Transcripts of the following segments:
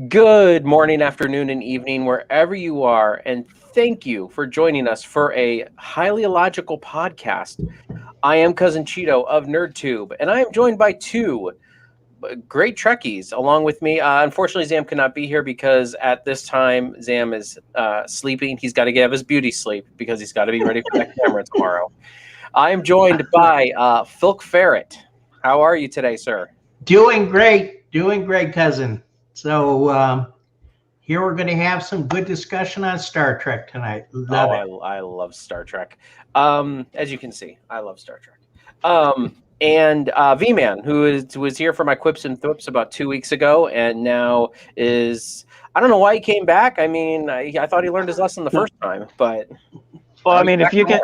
Good morning, afternoon, and evening, wherever you are, and thank you for joining us for a highly illogical podcast. I am Cousin Cheeto of NerdTube, and I am joined by two great Trekkies along with me. Unfortunately, Zam cannot be here because at this time, Zam is sleeping. He's got to get his beauty sleep because he's got to be ready for that camera tomorrow. I am joined by Philk Ferret. How are you today, sir? Doing great, cousin. So here we're going to have some good discussion on Star Trek tonight. Love it. I love Star Trek. As you can see, I love Star Trek. And V-Man, who was here for my quips and thwips about 2 weeks ago, and now is I don't know why he came back. I mean, I thought he learned his lesson the first time, but well, I mean, if you can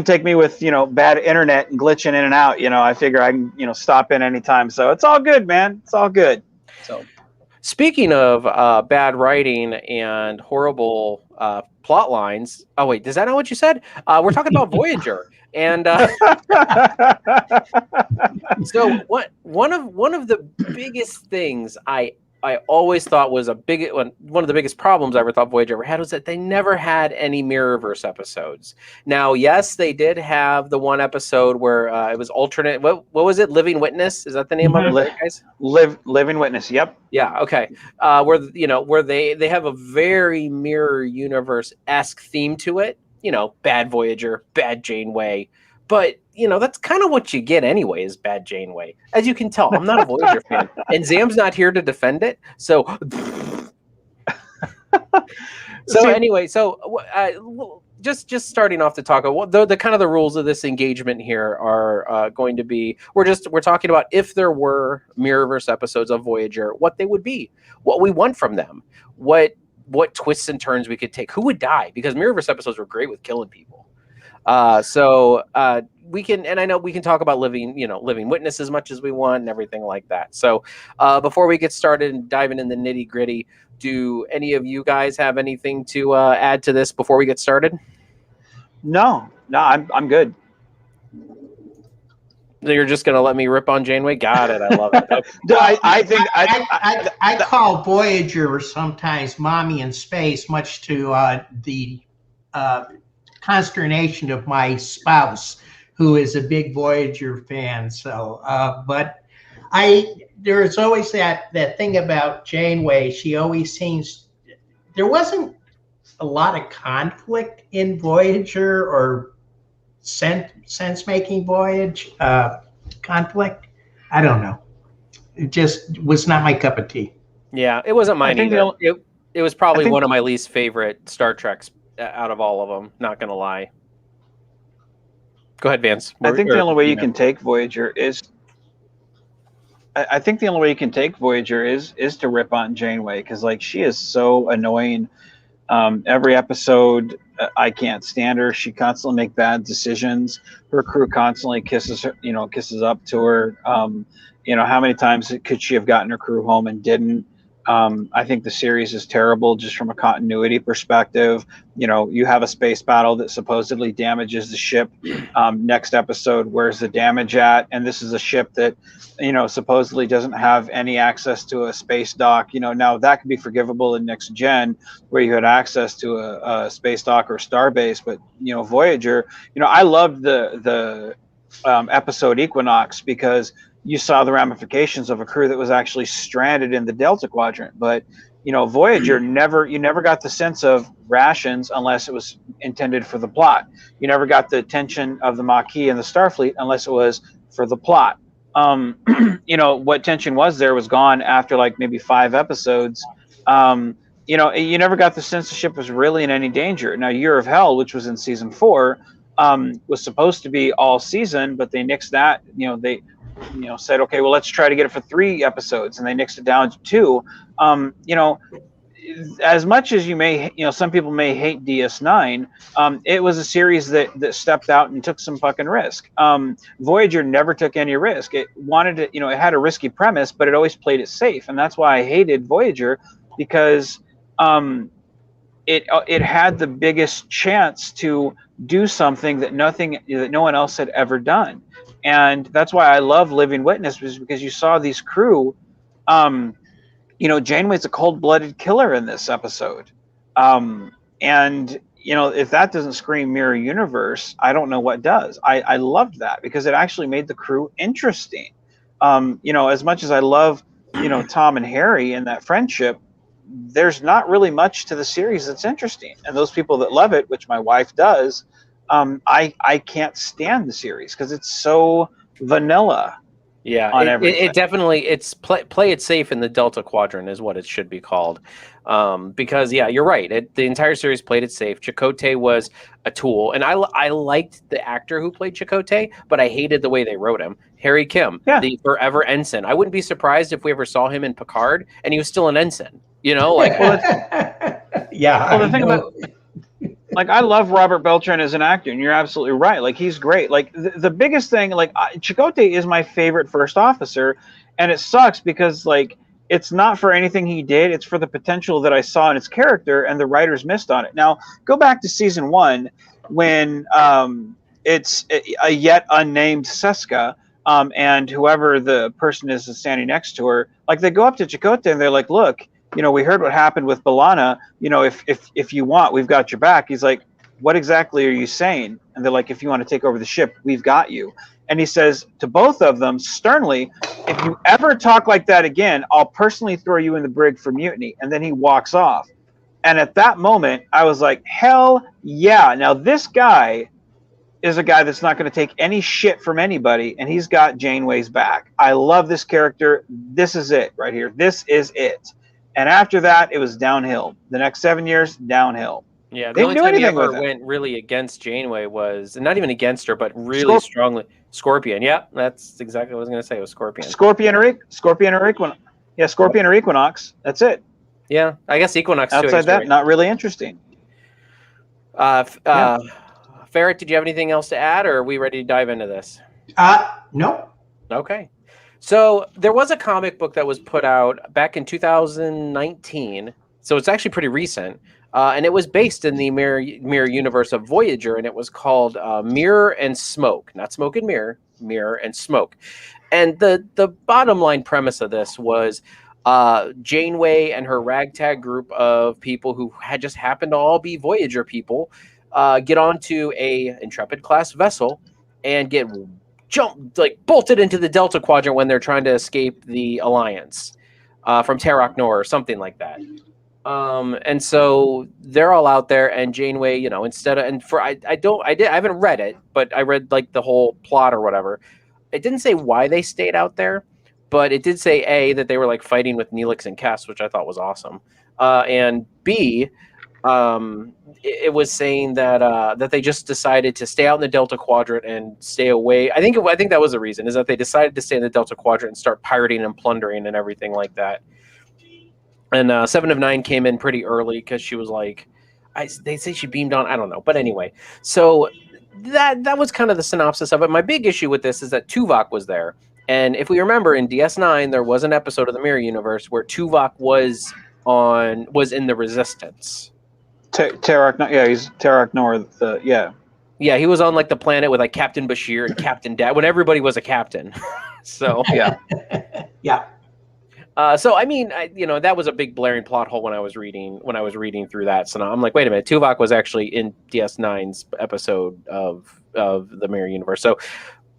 take me with bad internet and glitching in and out, I figure I can stop in anytime. So it's all good, man. It's all good. So. Speaking of bad writing and horrible plot lines, oh wait, is that not what you said? We're talking about Voyager, and so one of the biggest things I always thought was one of the biggest problems I ever thought Voyager ever had was that they never had any Mirrorverse episodes. Now, yes, they did have the one episode where it was alternate. What was it? Living Witness? Is that the name of it, guys? Living Witness. Yep. Yeah. Okay. Where they have a very Mirror Universe-esque theme to it. Bad Voyager, bad Janeway. But, that's kind of what you get anyway, is bad Janeway. As you can tell, I'm not a Voyager fan. And Zam's not here to defend it. So anyway, just starting off to talk about the kind of the rules of this engagement here are going to be, we're talking about if there were Mirrorverse episodes of Voyager, what they would be, what we want from them, what twists and turns we could take, who would die, because Mirrorverse episodes were great with killing people. We can, and I know we can talk about living witness as much as we want and everything like that. So, before we get started and diving in the nitty gritty, do any of you guys have anything to add to this before we get started? No, I'm good. You're just gonna let me rip on Janeway? Got it. I love it. Okay. I call Voyager sometimes "mommy in space," much to the consternation of my spouse, who is a big Voyager fan. So, but there's always that thing about Janeway. She always seems, there wasn't a lot of conflict in Voyager or sense-making voyage conflict. I don't know. It just was not my cup of tea. Yeah, it wasn't mine either. It was probably one of my least favorite Star Treks out of all of them, not gonna lie. Go ahead, Vance. I think the only way you can take Voyager is to rip on Janeway, because she is so annoying. Every episode, I can't stand her. She constantly makes bad decisions. Her crew constantly kisses up to her. How many times could she have gotten her crew home and didn't? I think the series is terrible just from a continuity perspective. You have a space battle that supposedly damages the ship. Next episode, where's the damage at? And this is a ship that, supposedly doesn't have any access to a space dock. Now that could be forgivable in Next Gen, where you had access to a space dock or starbase. But, Voyager, I loved the episode Equinox, because you saw the ramifications of a crew that was actually stranded in the Delta Quadrant. But, Voyager, you never got the sense of rations unless it was intended for the plot. You never got the attention of the Maquis and the Starfleet unless it was for the plot. What tension was there was gone after maybe 5 episodes. You never got the sense the ship was really in any danger. Now, Year of Hell, which was in season 4, was supposed to be all season, but they nixed that. They said, okay, well, let's try to get it for 3 episodes, and they nixed it down to 2. As much as you may, some people may hate DS9, it was a series that stepped out and took some fucking risk. Voyager never took any risk. It wanted to, it had a risky premise, but it always played it safe, and that's why I hated Voyager, because it had the biggest chance to do something that no one else had ever done. And that's why I love Living Witness, was because you saw these crew Janeway's a cold-blooded killer in this episode. And if that doesn't scream mirror universe, I don't know what does. I loved that because it actually made the crew interesting. As much as I love, Tom and Harry and that friendship, there's not really much to the series that's interesting. And those people that love it, which my wife does, I can't stand the series because it's so vanilla. Yeah, it definitely, it's play it safe in the Delta Quadrant is what it should be called. Because you're right. The entire series played it safe. Chakotay was a tool, and I liked the actor who played Chakotay, but I hated the way they wrote him. Harry Kim, the forever ensign. I wouldn't be surprised if we ever saw him in Picard and he was still an ensign. Well, the thing about, I love Robert Beltran as an actor, and you're absolutely right. He's great. The biggest thing, Chakotay is my favorite first officer, and it sucks because, it's not for anything he did. It's for the potential that I saw in his character, and the writers missed on it. Now, go back to season 1 when it's a yet unnamed Seska, and whoever the person is that's standing next to her, they go up to Chakotay and they're like, look, we heard what happened with B'Elanna. If you want, we've got your back. He's like, what exactly are you saying? And they're like, if you want to take over the ship, we've got you. And he says to both of them sternly, if you ever talk like that again, I'll personally throw you in the brig for mutiny. And then he walks off. And at that moment, I was like, hell yeah. Now, this guy is a guy that's not going to take any shit from anybody, and he's got Janeway's back. I love this character. This is it right here. This is it. And after that, it was downhill. The next 7 years, downhill. Yeah, the only time he ever went really against Janeway was, not even against her, but really strongly, Scorpion. Yeah, that's exactly what I was going to say. It was Scorpion. Scorpion or Equinox. That's it. Yeah, I guess Equinox. Outside that, not really interesting. Ferret, did you have anything else to add, or are we ready to dive into this? No. Okay. So there was a comic book that was put out back in 2019. So it's actually pretty recent. And it was based in the mirror universe of Voyager, and it was called Mirror and Smoke. Not Smoke and Mirror, Mirror and Smoke. And the bottom line premise of this was Janeway and her ragtag group of people who had just happened to all be Voyager people get onto a Intrepid class vessel and get bolted into the Delta Quadrant when they're trying to escape the Alliance from Terok Nor or something like that. And so they're all out there, and Janeway, instead of, and for I haven't read it, but I read the whole plot or whatever. It didn't say why they stayed out there, but it did say that they were fighting with Neelix and Cass, which I thought was awesome. And B, it was saying that they just decided to stay out in the Delta Quadrant and stay away. I think that was the reason, is that they decided to stay in the Delta Quadrant and start pirating and plundering and everything like that. And 7 of 9 came in pretty early because she was they say she beamed on. I don't know, but anyway. So that was kind of the synopsis of it. My big issue with this is that Tuvok was there, and if we remember in DS9, there was an episode of the Mirror Universe where Tuvok was in the Resistance. Terok, he's Terok Nor. Yeah, he was on the planet with Captain Bashir and Captain Dad when everybody was a captain. So yeah. So I mean, that was a big blaring plot hole when I was reading through that. So now I'm like, wait a minute, Tuvok was actually in DS9's episode of the Mirror Universe. So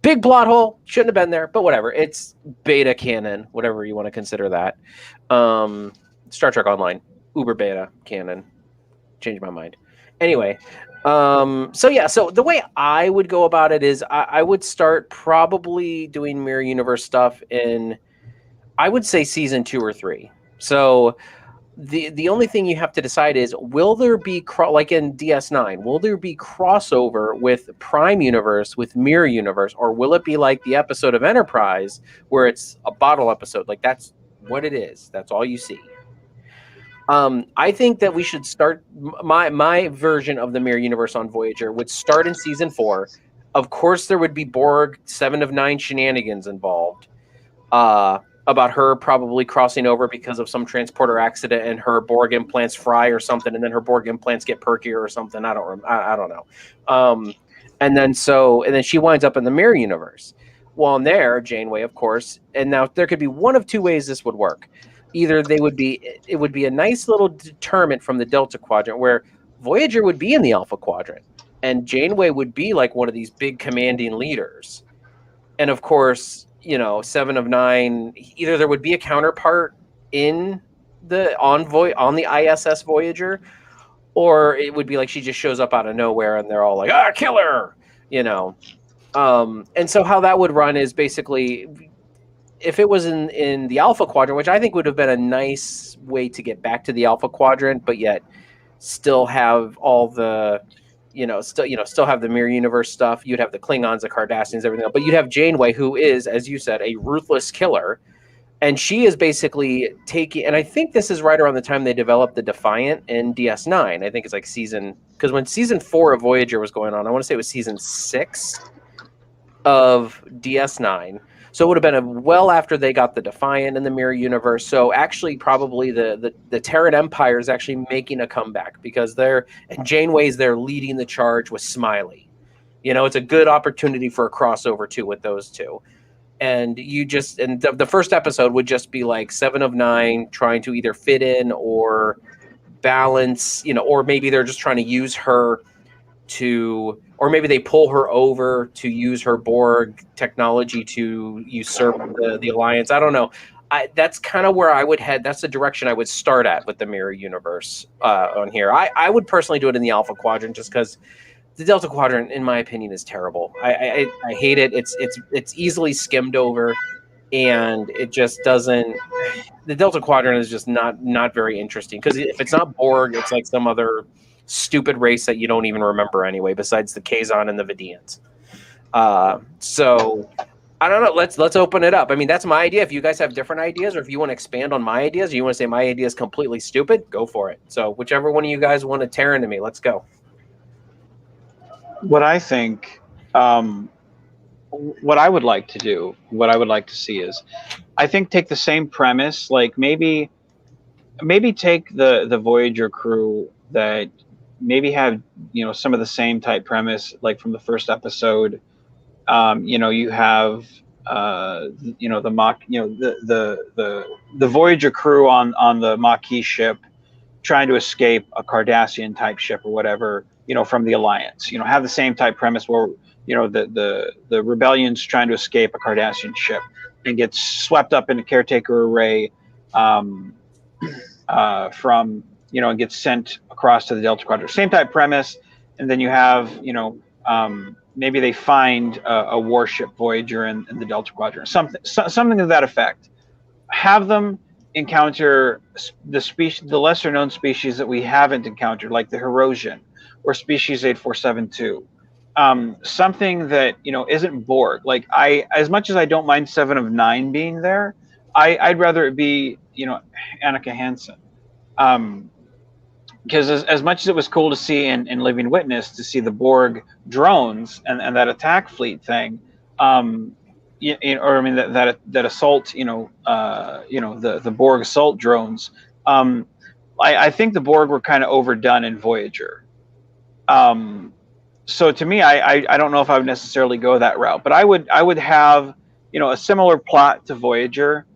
big plot hole, shouldn't have been there, but whatever. It's beta canon, whatever you want to consider that. Star Trek Online, uber beta canon. Changed my mind. Anyway, so the way I would go about it is I would start probably doing Mirror Universe stuff in, I would say, season 2 or 3. So the only thing you have to decide is, will there be like in DS9, will there be crossover with Prime Universe, with Mirror Universe, or will it be like the episode of Enterprise where it's a bottle episode? That's what it is. That's all you see. I think that we should start my version of the Mirror Universe on Voyager would start in season 4. Of course, there would be Borg 7 of 9 shenanigans involved. About her probably crossing over because of some transporter accident and her Borg implants fry or something, and then her Borg implants get perkier or something. I don't know. And then she winds up in the Mirror Universe. Well, in there, Janeway, of course, and now there could be one of two ways this would work. either it would be a nice little deterrent from the Delta Quadrant where Voyager would be in the Alpha Quadrant and Janeway would be like one of these big commanding leaders. And of course, you know, Seven of Nine, either there would be a counterpart in the on the ISS Voyager, or it would be like she just shows up out of nowhere and they're all like, ah, kill her, you know. And so how that would run is basically, if it was in the Alpha Quadrant, which I think would have been a nice way to get back to the Alpha Quadrant, but yet still have all the, still have the Mirror Universe stuff. You'd have the Klingons, the Cardassians, everything else, but you'd have Janeway, who is, as you said, a ruthless killer. And she is basically taking, and I think this is right around the time they developed the Defiant in DS9. I think it's like because when season 4 of Voyager was going on, I want to say it was season 6 of DS9. So it would have been well after they got the Defiant in the Mirror Universe. So actually, probably the Terran Empire is actually making a comeback because Janeway's there leading the charge with Smiley. You know, it's a good opportunity for a crossover too with those two. And the first episode would just be like Seven of Nine trying to either fit in or balance, or maybe they're just trying to use her or maybe they pull her over to use her Borg technology to usurp the Alliance. I don't know. That's kind of where I would head. That's the direction I would start at with the Mirror Universe on here. I would personally do it in the Alpha Quadrant just because the Delta Quadrant, in my opinion, is terrible. I hate it. It's easily skimmed over, and it just doesn't. The Delta Quadrant is just not very interesting because if it's not Borg, it's like some other stupid race that you don't even remember anyway, besides the Kazon and the Vidians. So I don't know. Let's open it up. I mean, that's my idea. If you guys have different ideas, or if you want to expand on my ideas, or you want to say my idea is completely stupid, go for it. So whichever one of you guys want to tear into me, let's go. What I think, what I would like to do, what I would like to see is, I think take the same premise, like maybe take the Voyager crew that maybe have some of the same type premise, like from the first episode. You have the Mach, the Voyager crew on the Maquis ship trying to escape a Cardassian type ship or whatever, from the Alliance. Have the same type premise where the rebellion's trying to escape a Cardassian ship and gets swept up in a caretaker array from and gets sent across to the Delta Quadrant. Same type premise, and then you have maybe they find a warship Voyager in the Delta Quadrant, something to that effect. Have them encounter the lesser known species that we haven't encountered, like the Herosian or species 8472. Something that isn't Borg. Like as much as I don't mind Seven of Nine being there, I'd rather it be Annika Hansen. Because as much as it was cool to see in Living Witness to see the Borg drones and that attack fleet thing, that assault, the Borg assault drones. I think the Borg were kind of overdone in Voyager. So to me, I don't know if I would necessarily go that route, but I would have a similar plot to Voyager,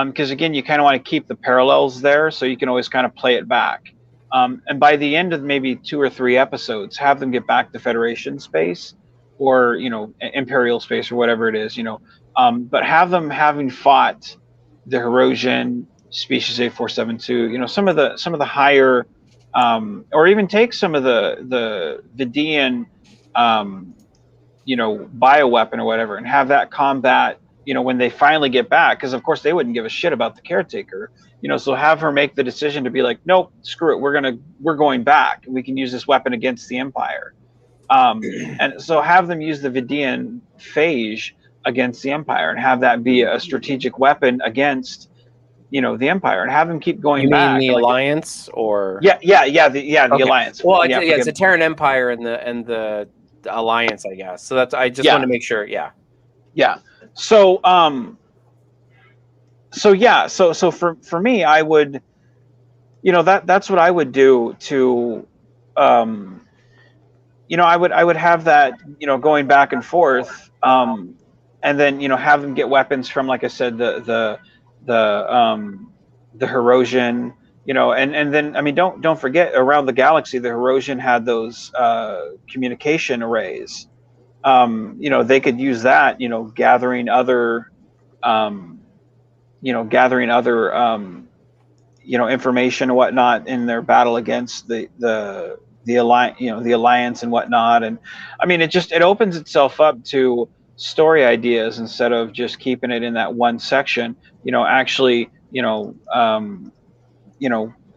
because again, you kind of want to keep the parallels there, so you can always kind of play it back. And by the end of maybe 2 or 3 episodes, have them get back to Federation space or Imperial space or whatever it is, but have them having fought the Herosian, species 8472, some of the higher, or even take some of the Vidian, bioweapon or whatever, and have that combat, when they finally get back, because of course they wouldn't give a shit about the caretaker. So have her make the decision to be like, nope, screw it, we're going back. We can use this weapon against the Empire. And so have them use the Vidian phage against the Empire, and have that be a strategic weapon against, the Empire, and have them keep going back. You mean the Alliance, or the Alliance. Well, it's a Terran Empire and the Alliance, I guess. So that's, I just want to make sure. Yeah. So for me, I would, that's what I would do to, I would have that, going back and forth, and then, have them get weapons from, like I said, the the Herosian, and then I mean don't forget, around the galaxy the Herosian had those communication arrays. They could use that, gathering other information and whatnot in their battle against the alliance, the alliance and whatnot. And I mean, it opens itself up to story ideas instead of just keeping it in that one section. Actually,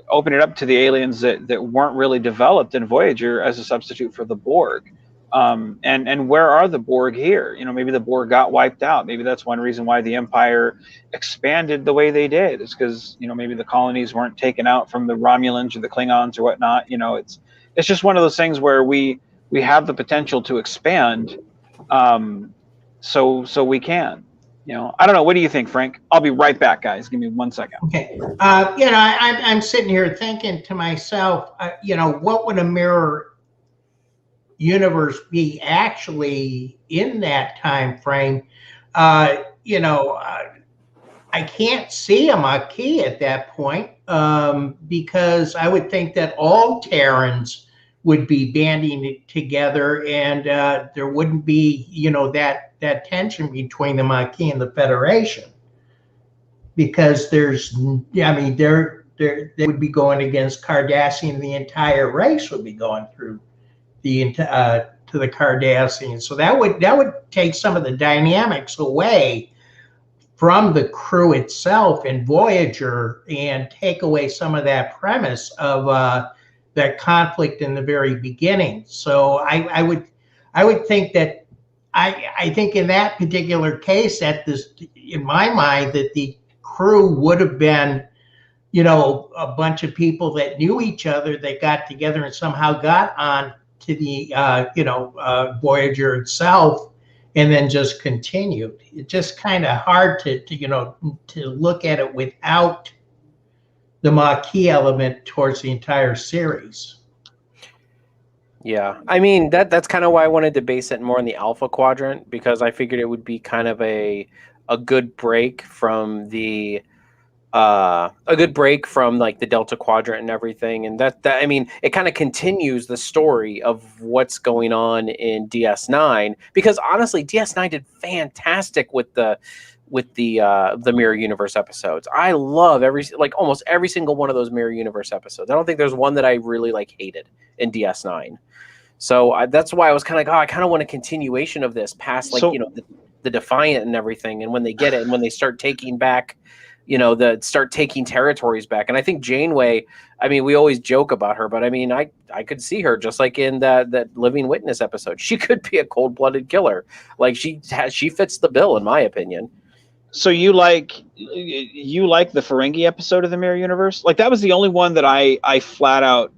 open it up to the aliens that weren't really developed in Voyager as a substitute for the Borg. And where are the Borg here? Maybe the Borg got wiped out. Maybe that's one reason why the Empire expanded the way they did. It's because maybe the colonies weren't taken out from the Romulans or the Klingons or whatnot. It's just one of those things where we have the potential to expand, so we can. I don't know. What do you think, Frank? I'll be right back, guys. Give me 1 second. Okay. I'm sitting here thinking to myself, what would a mirror universe be actually in that time frame? I can't see a Maquis at that point, because I would think that all Terrans would be banding together, and there wouldn't be, that tension between the Maquis and the Federation, because they would be going against Cardassian. The entire race would be going through to the Cardassians. So that would take some of the dynamics away from the crew itself in Voyager, and take away some of that premise of that conflict in the very beginning. So I would think that I think in that particular case, in my mind, that the crew would have been, a bunch of people that knew each other, that got together and somehow got on to the Voyager itself, and then just continued. It's just kind of hard to look at it without the Maquis element towards the entire series. Yeah, I mean that's kind of why I wanted to base it more in the Alpha Quadrant, because I figured it would be kind of a good break from the like the Delta Quadrant and everything, and that I mean it kind of continues the story of what's going on in DS9, because honestly DS9 did fantastic with the Mirror Universe episodes. I love almost every single one of those Mirror Universe episodes. I don't think there's one that I really hated in DS9. So that's why I was kind of like, I kind of want a continuation of this past the Defiant and everything. And when they get it, and when they start taking back, start taking territories back. And I think Janeway, I mean, we always joke about her, but I mean, I could see her just like in that Living Witness episode. She could be a cold-blooded killer. Like she fits the bill, in my opinion. So you like the Ferengi episode of the Mirror Universe? Like that was the only one that I flat out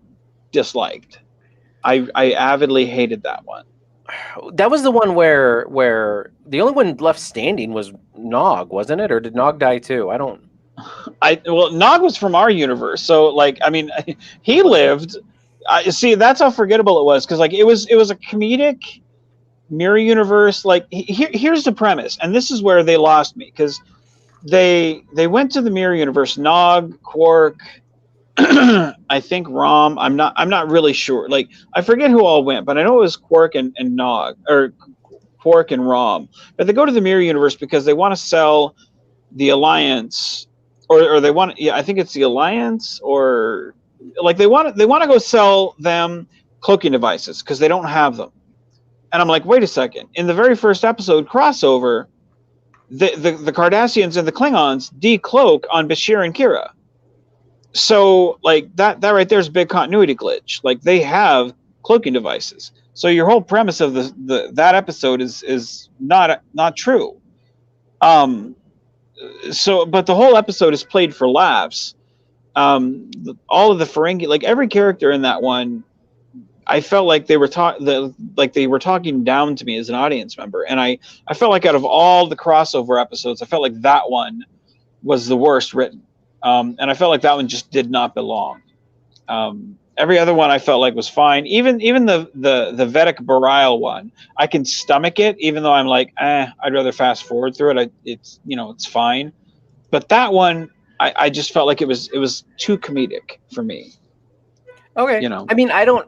disliked. I avidly hated that one. That was the one where the only one left standing was Nog, wasn't it? Or did Nog die too? Well, Nog was from our universe, so I mean, he lived. See, that's how forgettable it was, because it was a comedic Mirror Universe. Here's the premise, and this is where they lost me, because they went to the Mirror Universe. Nog, Quark, I think Rom. I'm not really sure. I forget who all went, but I know it was Quark and Nog, or Quark and Rom. But they go to the Mirror Universe because they want to sell the Alliance, or they want. Yeah, I think it's the Alliance, or they want to go sell them cloaking devices because they don't have them. And I'm like, wait a second. In the very first episode crossover, the Cardassians and the Klingons decloak on Bashir and Kira. So that right there is a big continuity glitch. They have cloaking devices. So your whole premise of that episode is not true. But the whole episode is played for laughs. All of the Ferengi, every character in that one, I felt like they were talking down to me as an audience member, and I felt like out of all the crossover episodes, I felt like that one was the worst written. And I felt like that one just did not belong. Every other one I felt like was fine. Even the Vedic Burial one, I can stomach it, even though I'm like, I'd rather fast forward through it. It's fine. But that one, I just felt like it was too comedic for me. Okay. You know. I mean, I don't.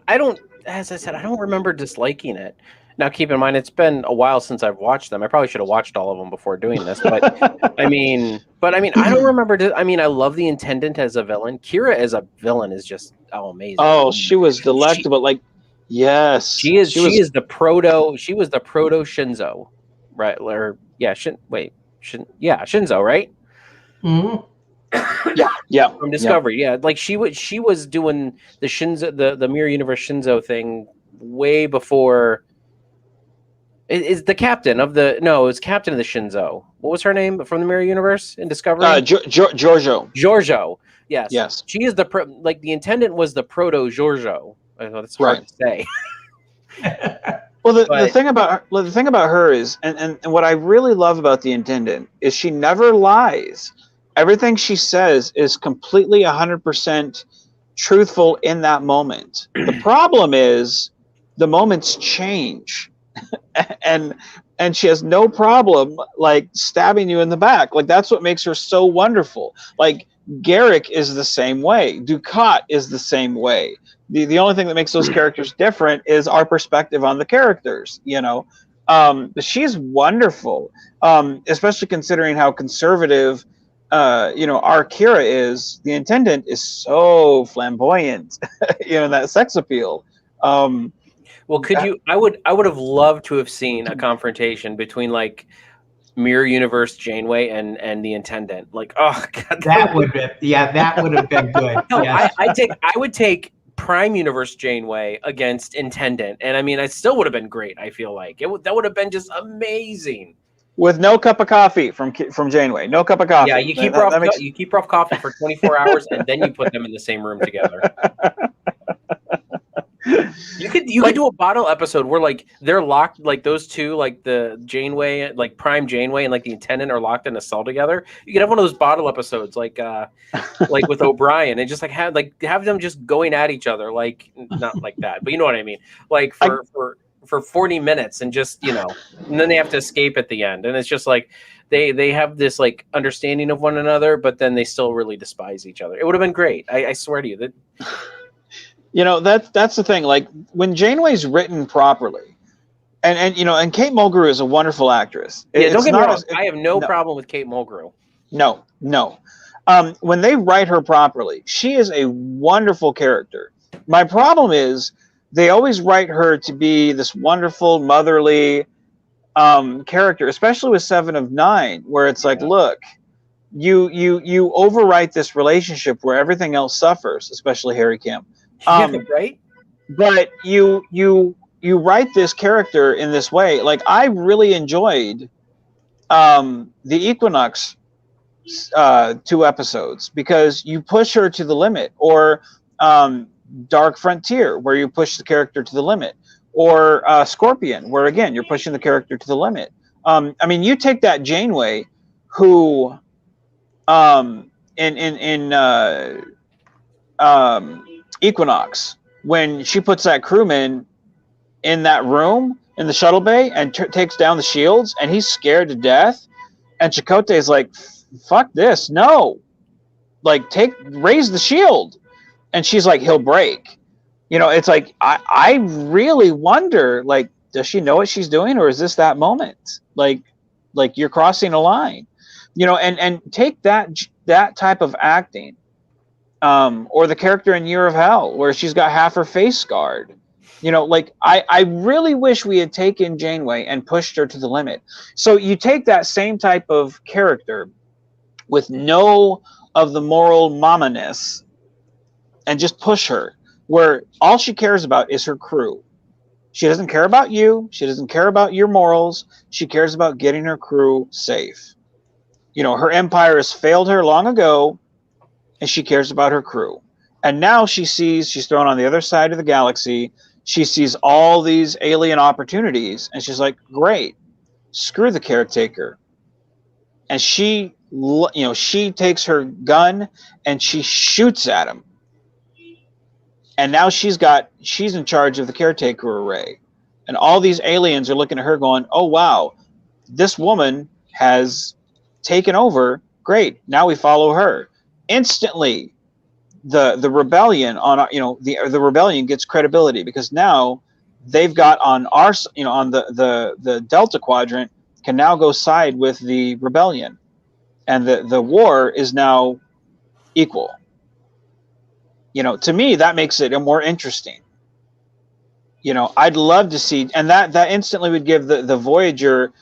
As I said, I don't remember disliking it. Now, keep in mind, it's been a while since I've watched them. I probably should have watched all of them before doing this, but I mean, I don't remember. I mean, I love the Intendant as a villain. Kira as a villain is just amazing. Oh, she was delectable. Like, yes, she is the proto. She was the proto Shinzo, right? Or yeah, Shinzo, right? Mhm. Yeah. From Discovery, yeah. Like she was doing the Shinzo, the Mirror Universe Shinzo thing way before. Is the captain of the no? It was captain of the Shinzo. What was her name from the Mirror Universe in Discovery? Giorgio. Giorgio. Yes. Yes. She is the like the Intendant was the proto Giorgio. I know that's hard to say. Well, the thing about her is, and what I really love about the Intendant is she never lies. Everything she says is completely 100% truthful in that moment. The problem is the moments change. and she has no problem like stabbing you in the back. Like that's what makes her so wonderful. Like Garrick is the same way. Ducat is the same way. The only thing that makes those characters different is our perspective on the characters, you know. But she's wonderful, especially considering how conservative our Kira is. The Intendant is so flamboyant, that sex appeal. Well, could you? I would have loved to have seen a confrontation between like Mirror Universe Janeway and the Intendant. Like, oh god, that would have been good. No, Yes. I would take Prime Universe Janeway against Intendant, and I mean, it still would have been great. I feel like that would have been just amazing. With no cup of coffee from Janeway, no cup of coffee. Yeah, you keep her off coffee for 24 hours, and then you put them in the same room together. You could do a bottle episode where like they're locked, like those two, like the Janeway, like Prime Janeway, and like the Intendant are locked in a cell together. You could have one of those bottle episodes, like with O'Brien, and just like have them just going at each other, like not like that, but you know what I mean, like for 40 minutes, and just and then they have to escape at the end, and it's just like they have this like understanding of one another, but then they still really despise each other. It would have been great. I swear to you that. That's the thing. Like when Janeway's written properly, and Kate Mulgrew is a wonderful actress. Yeah, don't get me wrong. I have no problem with Kate Mulgrew. No. When they write her properly, she is a wonderful character. My problem is they always write her to be this wonderful motherly character, especially with 7 of 9, where it's like, look, you overwrite this relationship where everything else suffers, especially Harry Kim. Right? But you write this character in this way. Like I really enjoyed the Equinox 2 episodes because you push her to the limit, or Dark Frontier where you push the character to the limit, or Scorpion where again you're pushing the character to the limit. I mean, you take that Janeway who in Equinox, when she puts that crewman in that room in the shuttle bay and takes down the shields, and he's scared to death, and Chakotay is like, fuck this, no, like raise the shield, and she's like, he'll break. It's like I really wonder, like, does she know what she's doing, or is this that moment, like you're crossing a line, and take that type of acting. Or the character in Year of Hell, where she's got half her face scarred. Like I really wish we had taken Janeway and pushed her to the limit. So you take that same type of character with no of the moral mama-ness and just push her, where all she cares about is her crew. She doesn't care about you. She doesn't care about your morals. She cares about getting her crew safe. Her empire has failed her long ago, and she cares about her crew. And now she's thrown on the other side of the galaxy. She sees all these alien opportunities, and she's like, great, screw the caretaker. And she takes her gun and she shoots at him. And now she's in charge of the caretaker array. And all these aliens are looking at her going, oh, wow, this woman has taken over. Great. Now we follow her. instantly the rebellion on, the rebellion gets credibility, because now they've got on our, on the Delta Quadrant, can now go side with the rebellion, and the war is now equal. To me, that makes it more interesting. I'd love to see, and that instantly would give the Voyager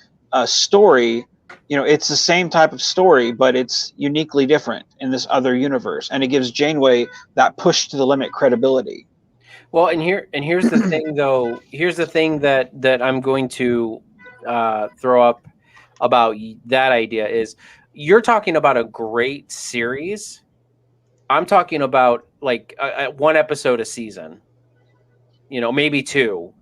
story, it's the same type of story, but it's uniquely different in this other universe, and it gives Janeway that push to the limit credibility. Well, here's the thing, though. Here's the thing that I'm going to throw up about that idea is, you're talking about a great series. I'm talking about like one episode a season, maybe two.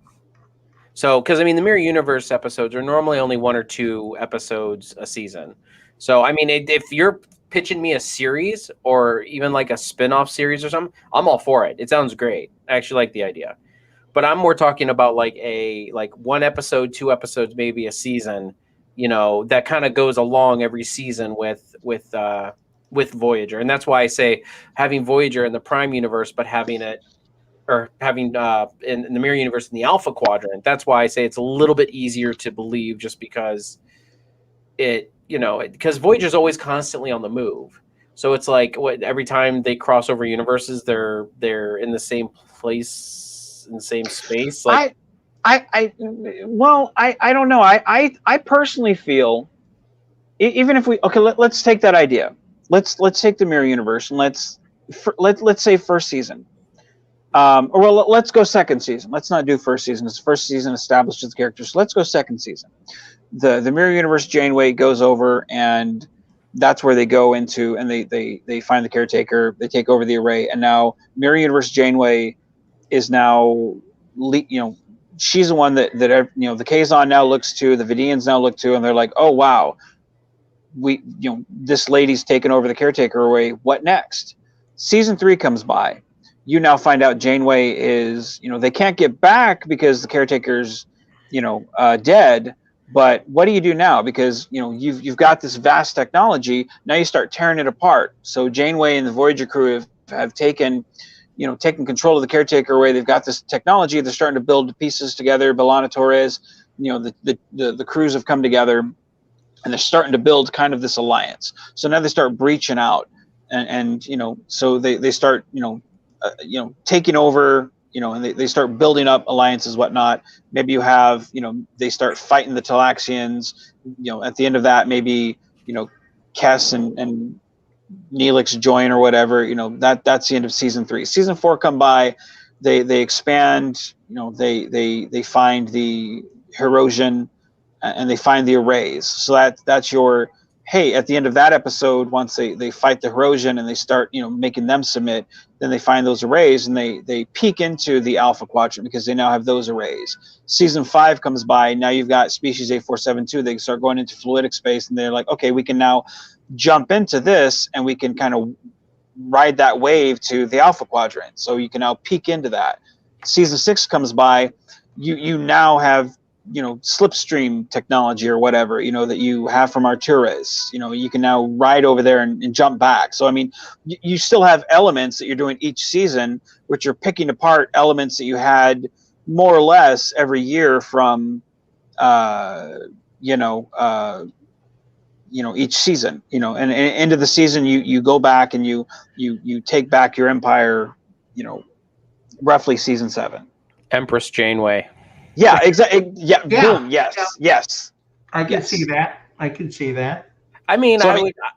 So, because I mean, the Mirror Universe episodes are normally only 1 or 2 episodes a season. So, I mean, if you're pitching me a series or even like a spin-off series or something, I'm all for it. It sounds great. I actually like the idea. But I'm more talking about like 1 episode, 2 episodes, maybe a season, that kind of goes along every season with Voyager. And that's why I say having Voyager in the Prime universe, but having it, or having in the Mirror universe in the Alpha Quadrant. That's why I say it's a little bit easier to believe, just because because Voyager's always constantly on the move. So it's like every time they cross over universes, they're in the same place, in the same space. Like I don't know. I personally feel, even if let's take that idea. Let's take the Mirror universe, and let's say first season. Let's go second season. Let's not do first season. It's first season establishes the characters. So let's go second season. The Mirror Universe Janeway goes over, and that's where they go into, and they find the caretaker. They take over the array, and now Mirror Universe Janeway is now, she's the one that the Kazon now looks to, the Vidians now look to, and they're like, oh wow, this lady's taken over the caretaker array. What next? Season 3 comes by. You now find out Janeway is, they can't get back because the caretaker's, dead. But what do you do now? Because, you've got this vast technology. Now you start tearing it apart. So Janeway and the Voyager crew have taken control of the caretaker array. They've got this technology. They're starting to build the pieces together. B'Elanna Torres, the crews have come together, and they're starting to build kind of this alliance. So now they start breaching out, and so they start, taking over, and they start building up alliances, whatnot. Maybe you have, they start fighting the Talaxians. At the end of that, maybe, Kes and Neelix join or whatever. That's the end of season 3. Season 4 come by, they expand. They find the Herosian, and they find the arrays. So that's your. Hey, at the end of that episode, once they fight the Herosian and they start, making them submit, then they find those arrays, and they peek into the Alpha Quadrant because they now have those arrays. Season 5 comes by. Now you've got species 8472. They start going into fluidic space, and they're like, okay, we can now jump into this, and we can kind of ride that wave to the Alpha Quadrant. So you can now peek into that. Season 6 comes by. You now have slipstream technology or whatever, that you have from Arturas. You can now ride over there and jump back. So, I mean, you still have elements that you're doing each season, which are picking apart elements that you had more or less every year from, each season, and end of the season, you go back and you take back your empire, roughly season 7. Empress Janeway. Yeah, exactly. Yeah, boom. Yes, yeah. Yes. I can see that. I can see that. I mean, so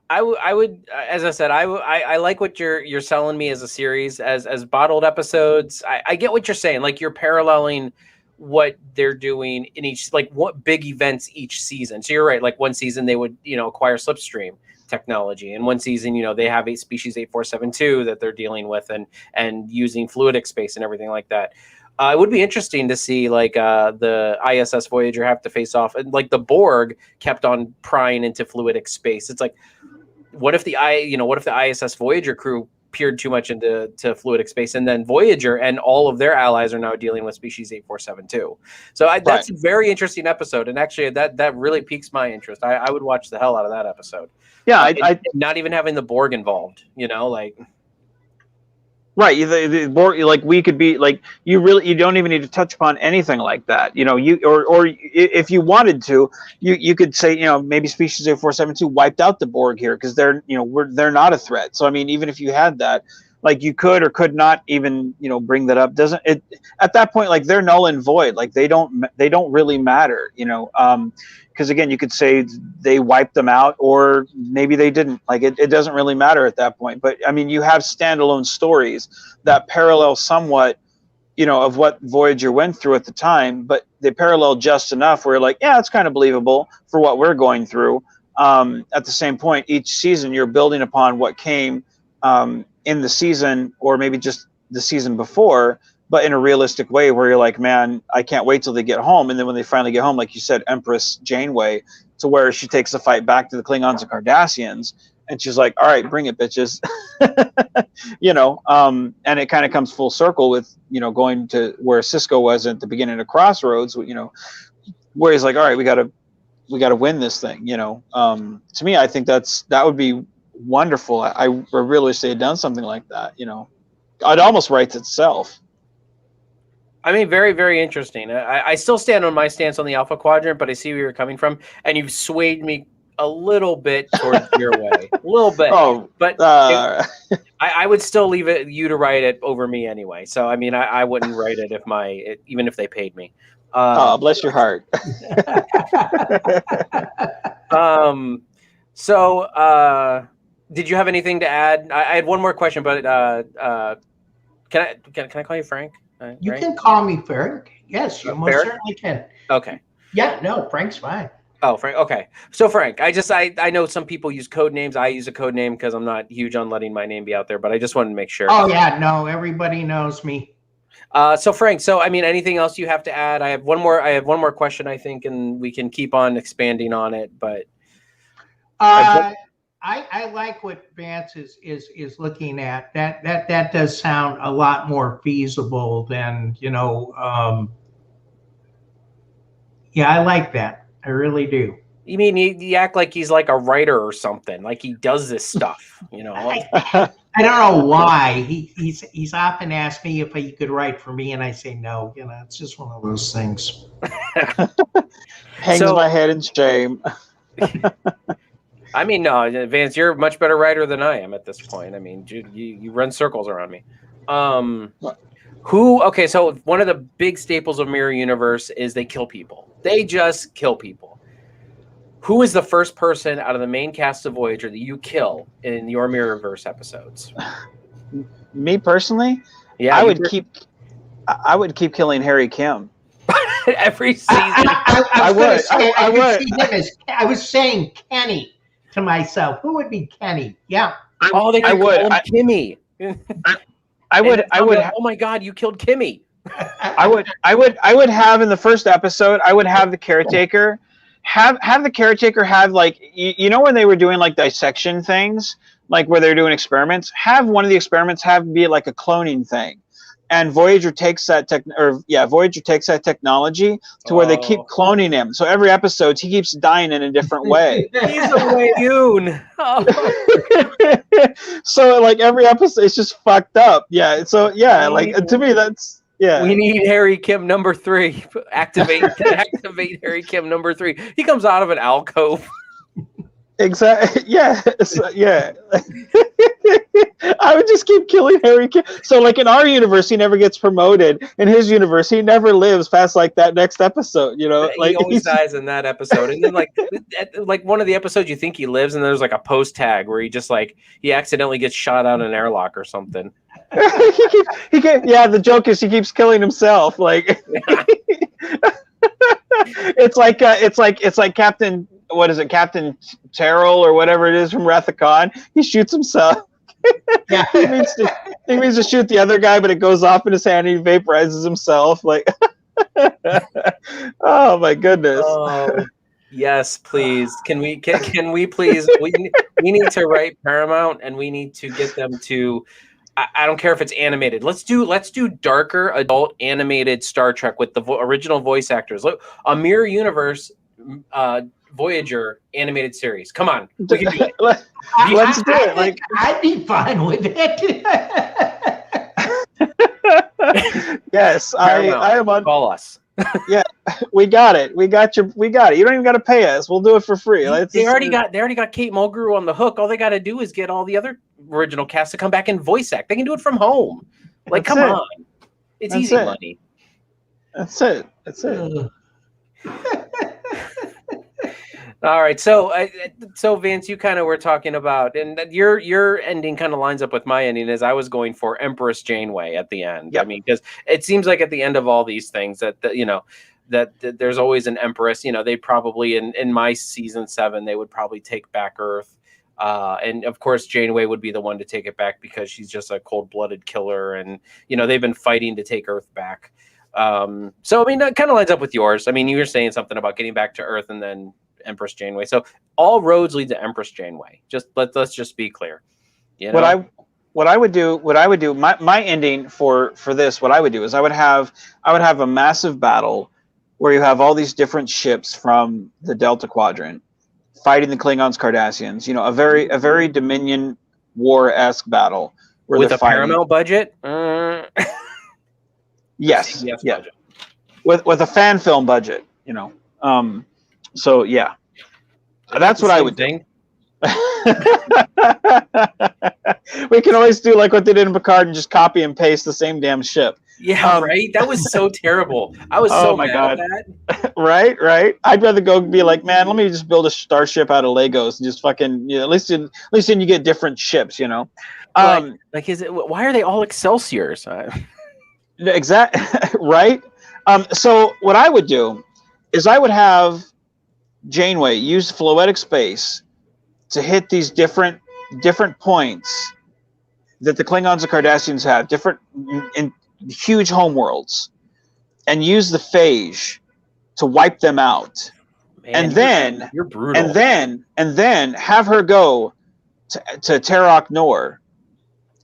I would, as I said, I like what you're selling me as a series, as bottled episodes. I get what you're saying. Like, you're paralleling what they're doing in each, like what big events each season. So you're right. Like, one season they would, acquire slipstream technology, and one season, they have species 8472 that they're dealing with and using fluidic space and everything like that. It would be interesting to see, like, the ISS Voyager have to face off, and like the Borg kept on prying into fluidic space. It's like, what if the ISS Voyager crew peered too much into fluidic space. And then Voyager and all of their allies are now dealing with species 847 So that's a very interesting episode. And actually that really piques my interest. I would watch the hell out of that episode. Yeah, I not even having the Borg involved, like. Right, the Borg, like we could be like you don't even need to touch upon anything like that. Or if you wanted to, you could say maybe species 8472 wiped out the Borg here because they're they're not a threat. So I mean, even if you had that, like you could or could not even bring that up. Doesn't it at that point, like they're null and void, like they don't really matter. Because again, you could say they wiped them out, or maybe they didn't. Like it doesn't really matter at that point. But I mean, you have standalone stories that parallel somewhat, of what Voyager went through at the time, but they parallel just enough where like, yeah, it's kind of believable for what we're going through. At the same point, each season you're building upon what came in the season, or maybe just the season before, but in a realistic way where you're like, man, I can't wait till they get home. And then when they finally get home, like you said, Empress Janeway, to where she takes the fight back to the Klingons and Cardassians, and she's like, all right, bring it, bitches. And it kind of comes full circle with, going to where Cisco was at the beginning of Crossroads, where he's like, all right, we got to win this thing, To me, I think that would be wonderful. I really wish they had done something like that, It almost writes itself. I mean, very, very interesting. I still stand on my stance on the Alpha Quadrant, but I see where you're coming from, and you've swayed me a little bit towards your way, a little bit. Oh, but I would still leave it you to write it over me anyway. So I mean, I wouldn't write it even if they paid me. Bless your heart. So did you have anything to add? I had one more question, but can I call you Frank? You can call me Frank. Yes, you most certainly can. Okay. Yeah, no, Frank's fine. Oh, Frank. Okay. So Frank, I know some people use code names. I use a code name because I'm not huge on letting my name be out there, but I just wanted to make sure. Oh yeah, no, everybody knows me. So Frank, I mean, anything else you have to add? I have one more question, I think, and we can keep on expanding on it, but I like what Vance is looking at. That does sound a lot more feasible than yeah, I like that. I really do. You mean you act like he's like a writer or something, like he does this stuff, I don't know why. He's often asked me if he could write for me, and I say no. It's just one of those things. Hangs my head in shame. I mean, no, Vance, you're a much better writer than I am at this point. I mean, you run circles around me. Okay, so one of the big staples of Mirror Universe is they kill people. They just kill people. Who is the first person out of the main cast of Voyager that you kill in your Mirrorverse episodes? Me personally? Yeah, I would keep killing Harry Kim. Every season. I would. I was saying Kenny to myself. Who would be Kenny? Yeah. They call him Kimmy. I would. Oh my God! You killed Kimmy. I would have in the first episode. I would have the caretaker have the caretaker have like when they were doing like dissection things, like where they're doing experiments. Have one of the experiments be like a cloning thing, and Voyager takes that technology to where they keep cloning him. So every episode he keeps dying in a different way. He's a Wayoon. So like every episode it's just fucked up. Yeah. So yeah, like to me that's yeah. We need Harry Kim number 3. Activate Harry Kim number 3. He comes out of an alcove. Exactly. Yeah. So, yeah. I would just keep killing Harry Kim. So like in our universe, he never gets promoted. In his universe, he never lives past like that next episode. Like he always dies in that episode. And then like one of the episodes, you think he lives, and there's like a post tag where he accidentally gets shot out in an airlock or something. The joke is he keeps killing himself. Like it's like Captain. What is it, Captain Terrell or whatever it is from Wrath of Khan? He shoots himself. Yeah. he means to shoot the other guy, but it goes off in his hand and he vaporizes himself. Like, oh my goodness. Oh, yes, please. Can we please? we need to write Paramount, and we need to get them to. I don't care if it's animated. Let's do darker adult animated Star Trek with the original voice actors. Look, a mirror universe, Voyager animated series. Come on, we can do it. Let's do it. Like, I'd be fine with it. yes, I am on. Call us. Yeah, we got it. We got it. You don't even got to pay us. We'll do it for free. They already got Kate Mulgrew on the hook. All they got to do is get all the other original cast to come back and voice act. They can do it from home. Like, come on, it's easy money. That's it. All right, so Vance, you kind of were talking about, and your ending kind of lines up with my ending, as I was going for Empress Janeway at the end. Yep. I mean, because it seems like at the end of all these things that there's always an Empress. They probably in my season 7 they would probably take back Earth, and of course Janeway would be the one to take it back because she's just a cold-blooded killer, and they've been fighting to take Earth back. So I mean, that kind of lines up with yours. I mean, you were saying something about getting back to Earth and then Empress Janeway. So all roads lead to Empress Janeway. Just let's just be clear. What I would do, my ending for this, what I would do is I would have a massive battle where you have all these different ships from the Delta Quadrant fighting the Klingons, Cardassians. A very Dominion War-esque battle where with a Paramount budget. Yes, yeah. Budget. With a fan film budget, So yeah, that's what I would do. We can always do like what they did in Picard and just copy and paste the same damn ship. Yeah, right. That was so terrible. I was so mad at that. Right. I'd rather go be like, man, let me just build a starship out of Legos and just fucking. At least then you get different ships. Is it? Why are they all Excelsiors? Exactly. Right. So what I would do is I would have Janeway use floetic space to hit these different points that the Klingons and Cardassians have, different in huge homeworlds, and use the phage to wipe them out. Man, and then you're brutal. And then have her go to Terok Nor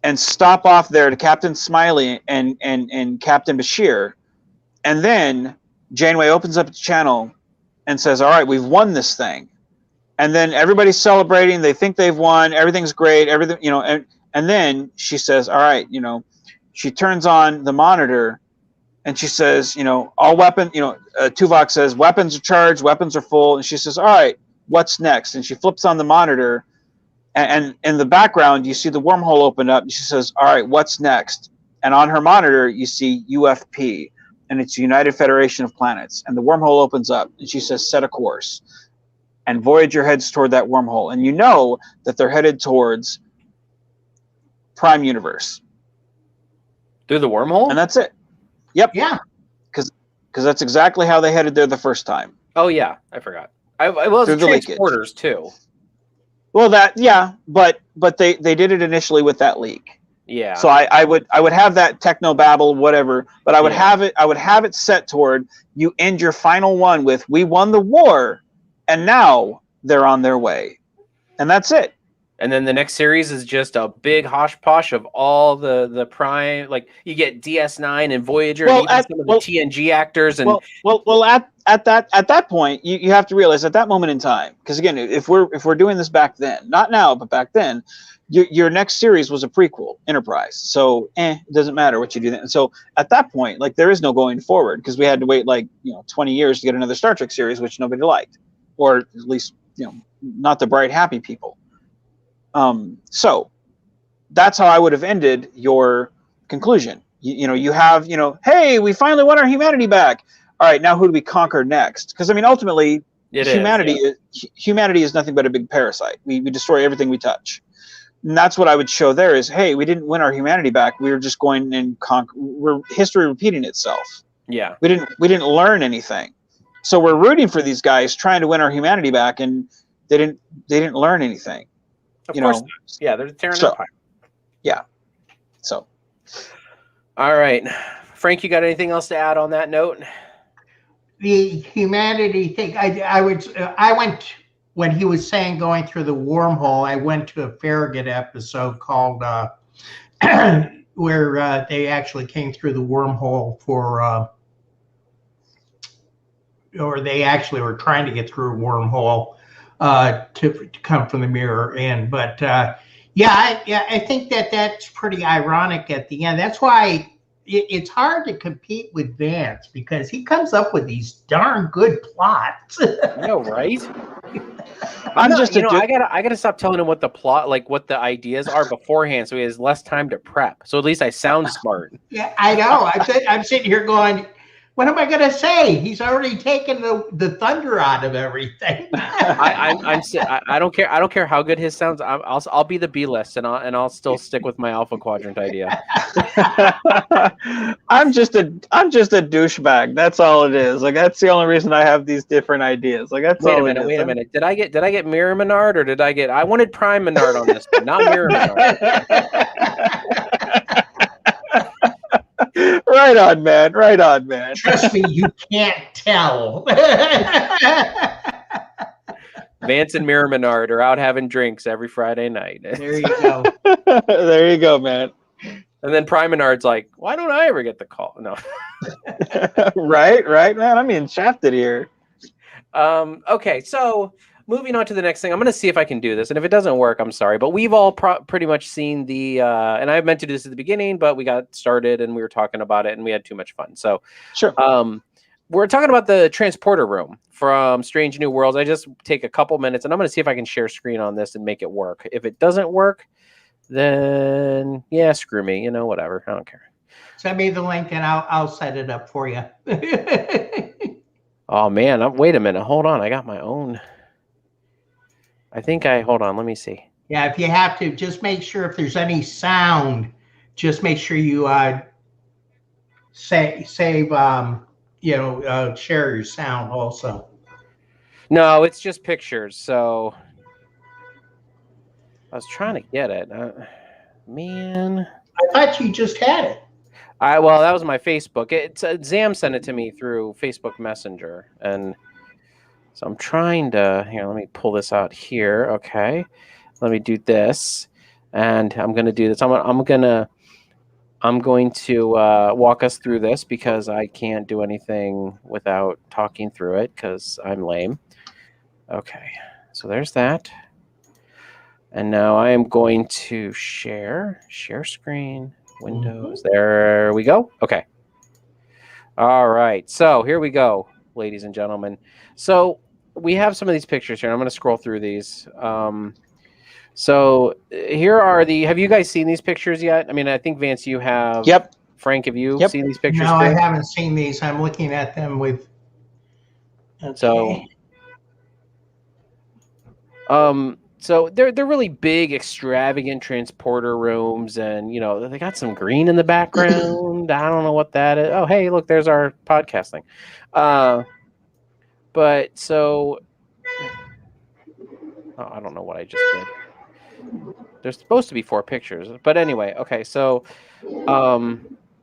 and stop off there to Captain Smiley and Captain Bashir, and then Janeway opens up the channel and says, all right, we've won this thing. And then everybody's celebrating. They think they've won. Everything's great. Everything, and then she says, all right, she turns on the monitor and she says, all weapon, Tuvok says, weapons are charged, weapons are full. And she says, all right, what's next? And she flips on the monitor, and in the background, you see the wormhole open up. And she says, all right, what's next? And on her monitor, you see UFP. And it's United Federation of Planets. And the wormhole opens up, and she says, set a course. And Voyager heads toward that wormhole. And you know that they're headed towards Prime Universe. Through the wormhole? And that's it. Yep. Yeah. Because that's exactly how they headed there the first time. Oh, yeah. I forgot. Well, it's transporters, too. Well, but they did it initially with that leak. Yeah. So I would have that techno babble, whatever, but I would have it set toward you end your final one with we won the war and now they're on their way. And that's it. And then the next series is just a big hosh-posh of all the prime, like you get DS9 and Voyager and even some of the TNG actors. And at that point, you have to realize at that moment in time, because again, if we're doing this back then, not now, but back then, your next series was a prequel, Enterprise. So it doesn't matter what you do then. And so at that point, like there is no going forward because we had to wait 20 years to get another Star Trek series, which nobody liked, or at least not the bright happy people. So that's how I would have ended your conclusion. You have, hey, we finally won our humanity back. All right, now who do we conquer next? Because I mean, ultimately, humanity is nothing but a big parasite. We destroy everything we touch. And that's what I would show there is, hey, we didn't win our humanity back. We were just going and we're history repeating itself. Yeah. We didn't learn anything. So we're rooting for these guys trying to win our humanity back, and they didn't learn anything. Of course not. Yeah, they're tearing it apart. Yeah. So. All right. Frank, you got anything else to add on that note? The humanity thing, I went when he was saying going through the wormhole, I went to a Farragut episode called where they actually came through the wormhole or they actually were trying to get through a wormhole to come from the mirror in. But I think that's pretty ironic at the end. That's why it's hard to compete with Vance, because he comes up with these darn good plots. I know, right? I gotta stop telling him what the plot, like what the ideas are beforehand, so he has less time to prep. So at least I sound smart. Yeah, I know. I'm sitting here going, what am I going to say? He's already taken the thunder out of everything. I don't care. I don't care how good his sounds. I'll be the B list, and I'll still stick with my Alpha Quadrant idea. I'm just a douchebag. That's all it is. Like, that's the only reason I have these different ideas. Like, that's wait a minute. Did I get Mirror Menard, or did I get? I wanted Prime Menard on this, but not Mirror Menard. Right on, man. Right on, man. Trust me, you can't tell. Vance and Mirror Menard are out having drinks every Friday night. There you go. There you go, man. And then Prime Menard's like, why don't I ever get the call? No. Right, man. I'm being shafted here. Okay, so moving on to the next thing. I'm going to see if I can do this. And if it doesn't work, I'm sorry. But we've all pretty much seen the, and I meant to do this at the beginning, but we got started and we were talking about it and we had too much fun. So sure. We're talking about the transporter room from Strange New Worlds. I just take a couple minutes and I'm going to see if I can share screen on this and make it work. If it doesn't work, then yeah, screw me. You know, whatever. I don't care. Send me the link and I'll set it up for you. Oh man, wait a minute. Hold on. I got my own. Hold on, let me see. Yeah, if you have to, just make sure if there's any sound, just make sure you save, share your sound also. No, it's just pictures. So I was trying to get it. Man. I thought you just had it. Well, that was my Facebook. Zam sent it to me through Facebook Messenger. And so I'm trying to, here, let me pull this out here. Okay. Let me do this. And I'm going to do this. I'm going to walk us through this because I can't do anything without talking through it because I'm lame. Okay. So there's that. And now I am going to share screen, Windows. There we go. Okay. All right. So here we go, ladies and gentlemen. So we have some of these pictures here. I'm going to scroll through these. So here are have you guys seen these pictures yet? I mean, I think Vance, you have. Yep. Frank, have you seen these pictures? No, I haven't seen these. I'm looking at them with. Okay. So they're really big, extravagant transporter rooms, and they got some green in the background. I don't know what that is. Oh, hey, look, there's our podcasting. But so, I don't know what I just did. There's supposed to be 4 pictures, but anyway, okay. So, now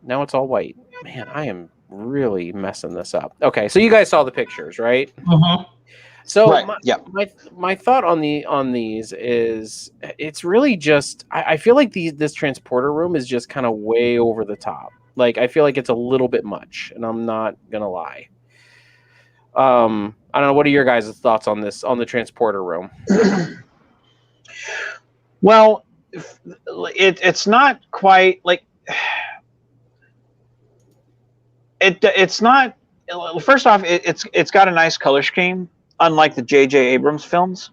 it's all white. Man, I am really messing this up. Okay, so you guys saw the pictures, right? Mm-hmm. So right. my thought on these is it's really just I feel like this transporter room is just kind of way over the top. Like I feel like it's a little bit much, and I'm not gonna lie. I don't know. What are your guys' thoughts on the transporter room? Well, it's not quite like it's not. First off, it's got a nice color scheme, unlike the J.J. Abrams films.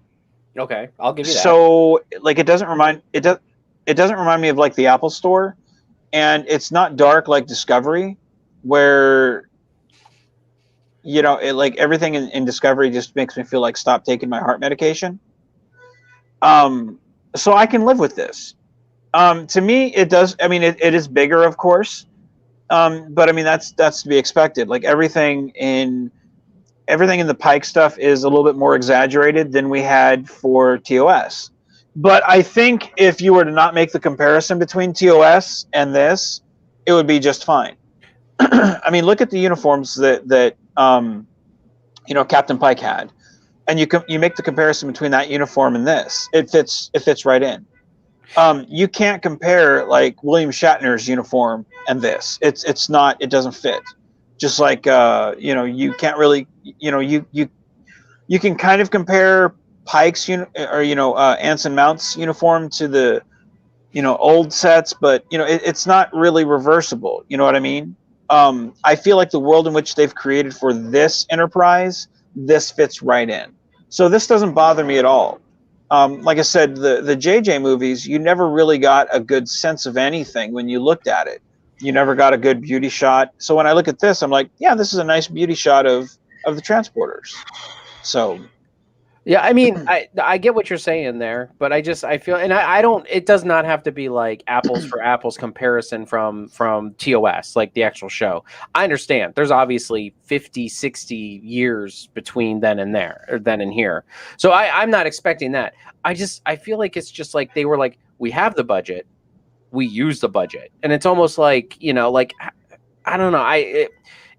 Okay, I'll give you that. So, like, it doesn't remind me of like the Apple Store, and it's not dark like Discovery, where like everything in Discovery just makes me feel like stop taking my heart medication. So I can live with this. To me, it does. I mean, it is bigger, of course, but I mean that's to be expected. Like everything in the Pike stuff is a little bit more exaggerated than we had for TOS. But I think if you were to not make the comparison between TOS and this, it would be just fine. I mean, look at the uniforms that Captain Pike had. and you make the comparison between that uniform and this, it fits right in. You can't compare like William Shatner's uniform and this. It's not. It doesn't fit. Just like you can't really, you can kind of compare Pike's Anson Mount's uniform to the old sets, but it's not really reversible. You know what I mean? I feel like the world in which they've created for this Enterprise, this fits right in. So this doesn't bother me at all. Like I said, the JJ movies, you never really got a good sense of anything when you looked at it. You never got a good beauty shot. So when I look at this, I'm like, yeah, this is a nice beauty shot of the transporters. So yeah, I mean, I get what you're saying there, but I feel, and I don't, it does not have to be like apples for apples comparison from TOS, like the actual show. I understand there's obviously 50, 60 years between then and there, or then and here. So I'm not expecting that. I feel like it's just like, they were like, we have the budget, we use the budget. And it's almost like, like, I don't know.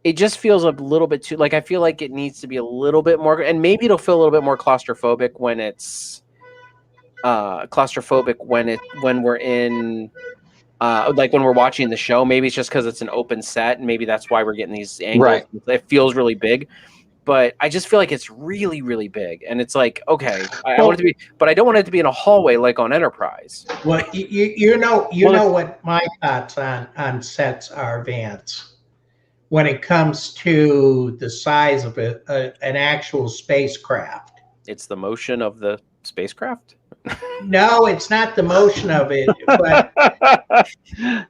It just feels a little bit too, like, I feel like it needs to be a little bit more, and maybe it'll feel a little bit more claustrophobic when it's when we're in like when we're watching the show. Maybe it's just because it's an open set, and maybe that's why we're getting these angles. Right. It feels really big, but I just feel like it's really, really big, and it's like, okay, I want it to be, but I don't want it to be in a hallway like on Enterprise. Well, you know what my thoughts on sets are, Vance. When it comes to the size of an actual spacecraft, It's the motion of the spacecraft. no, it's not the motion of it, but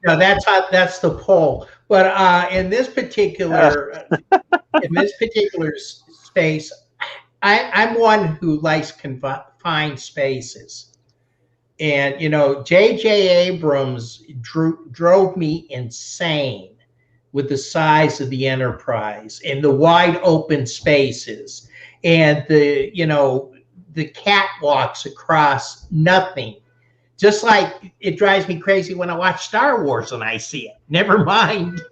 no, that's the pole. But in this particular space, I'm one who likes confined spaces, and J.J. Abrams drove me insane with the size of the Enterprise and the wide open spaces and the catwalks across nothing. Just like it drives me crazy when I watch Star Wars and I see it. Never mind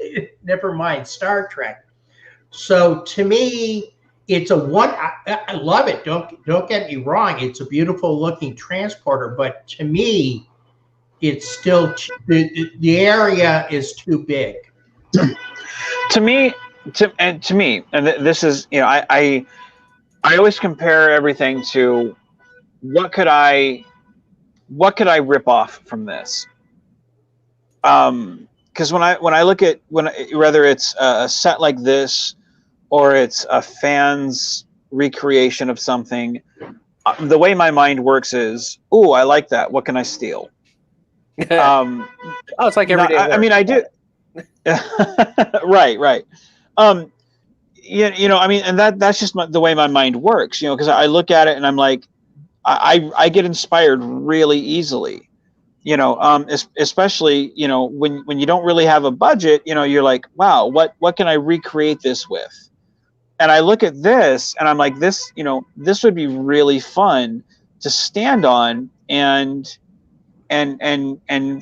Star Trek. So to me, it's I love it. Don't get me wrong. It's a beautiful looking transporter, but to me, it's still the area is too big. To me, and this is, I always compare everything to what could I rip off from this? Because when I look at whether it's a set like this or it's a fan's recreation of something, the way my mind works is, ooh, I like that. What can I steal? It's like every day. I mean, I do. Right. I mean, and that's just the way my mind works, because I look at it and I'm like, I get inspired really easily, especially, when you don't really have a budget, you're like, wow, what can I recreate this with? And I look at this and I'm like, this would be really fun to stand on and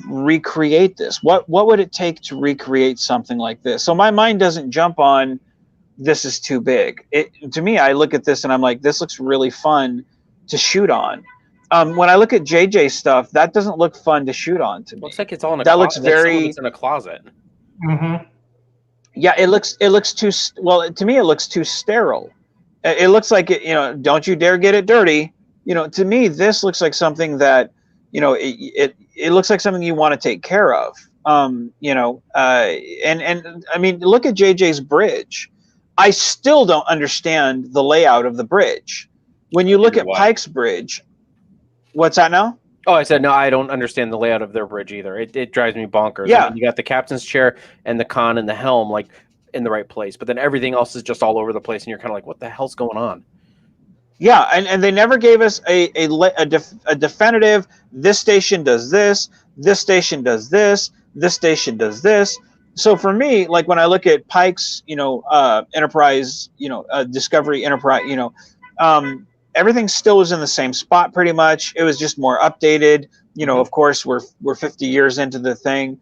recreate this. What would it take to recreate something like this? So my mind doesn't jump on this is too big. To me, I look at this and I'm like, this looks really fun to shoot on. When I look at JJ stuff, that doesn't look fun to shoot on to me. Looks like it's all in a that closet. looks very It's in a closet. Mm-hmm. Yeah, it looks too, well, to me it looks too sterile. It looks like it, don't you dare get it dirty. To me this looks like something that it looks like something you want to take care of. And I mean, look at JJ's bridge. I still don't understand the layout of the bridge. When you look at Pike's bridge, what's that now? Oh, I said, no, I don't understand the layout of their bridge either. It drives me bonkers. Yeah. I mean, you got the captain's chair and the con and the helm like in the right place, but then everything else is just all over the place, and you're kind of like, what the hell's going on? Yeah, and they never gave us a definitive, this station does this station does this station does this. So for me, like when I look at Pike's, Enterprise, Discovery Enterprise, everything still was in the same spot pretty much. It was just more updated. Of course, we're 50 years into the thing.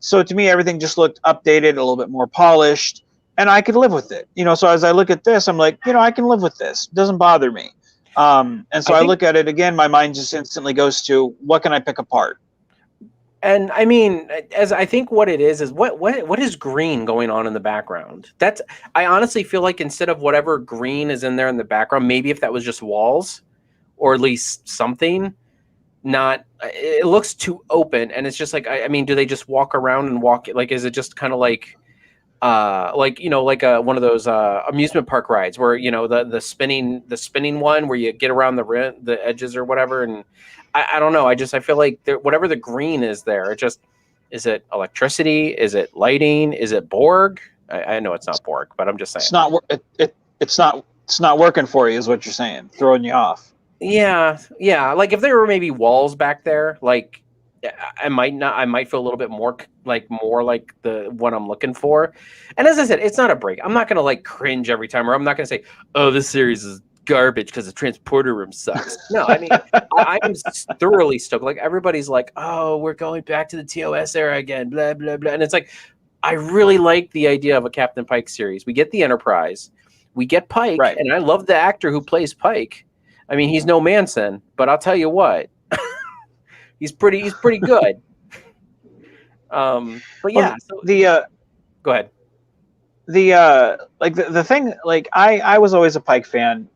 So to me, everything just looked updated, a little bit more polished. and I could live with it. So as I look at this, I'm like, I can live with this. It doesn't bother me. And so I look at it again, my mind just instantly goes to, what can I pick apart? And I mean, as I think what it is what is green going on in the background? I honestly feel like instead of whatever green is in there in the background, maybe if that was just walls, or at least something, it looks too open, and it's just like, I mean, do they just walk around and walk? Like, is it just kind of like one of those amusement park rides where the spinning one where you get around the edges or whatever, and I don't know, I feel like whatever the green is there, is it electricity, is it lighting, is it Borg? I know it's not Borg, but I'm just saying it's not working for you, is what you're saying, throwing you off. Yeah, like if there were maybe walls back there, like I might feel a little bit more like the what I'm looking for. And as I said, it's not a break. I'm not gonna like cringe every time, or I'm not gonna say, oh, this series is garbage because the transporter room sucks. No, I mean, I am thoroughly stoked. Like, everybody's like, oh, we're going back to the TOS era again, blah blah blah, and it's like, I really like the idea of a Captain Pike series. We get the Enterprise, we get Pike, right, and I love the actor who plays Pike. I mean, he's no Manson, but I'll tell you what, he's pretty good. But yeah, go ahead. The thing, like, I was always a Pike fan,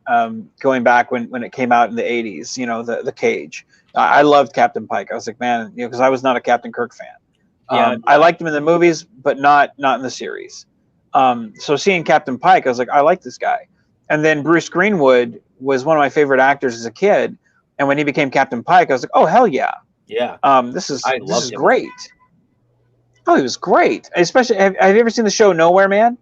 going back when it came out in the 80s, the Cage. I loved Captain Pike. I was like, man, because I was not a Captain Kirk fan. I liked him in the movies, but not in the series. So seeing Captain Pike, I was like, I like this guy. And then Bruce Greenwood was one of my favorite actors as a kid, and when he became Captain Pike, I was like, oh, hell yeah. Yeah. This is great. Oh, he was great. Especially, have you ever seen the show Nowhere Man?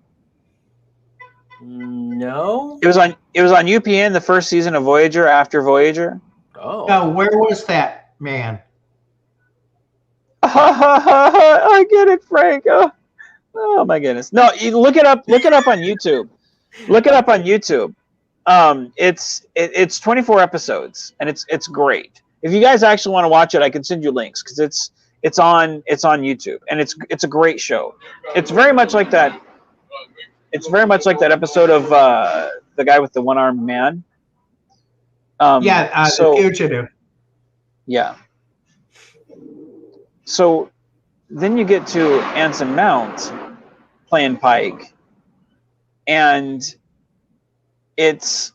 No. It was on UPN, the first season of Voyager, after Voyager. Oh. No, where was that, man? I get it, Frank. Oh my goodness. No, you look it up. Look it up on YouTube. Look it up on YouTube. It's 24 episodes, and it's great. If you guys actually want to watch it, I can send you links, because it's on YouTube, and it's a great show. It's very much like that. It's very much like that episode of the guy with the one-armed man. The Fugitive. Yeah. So then you get to Anson Mount playing Pike, and it's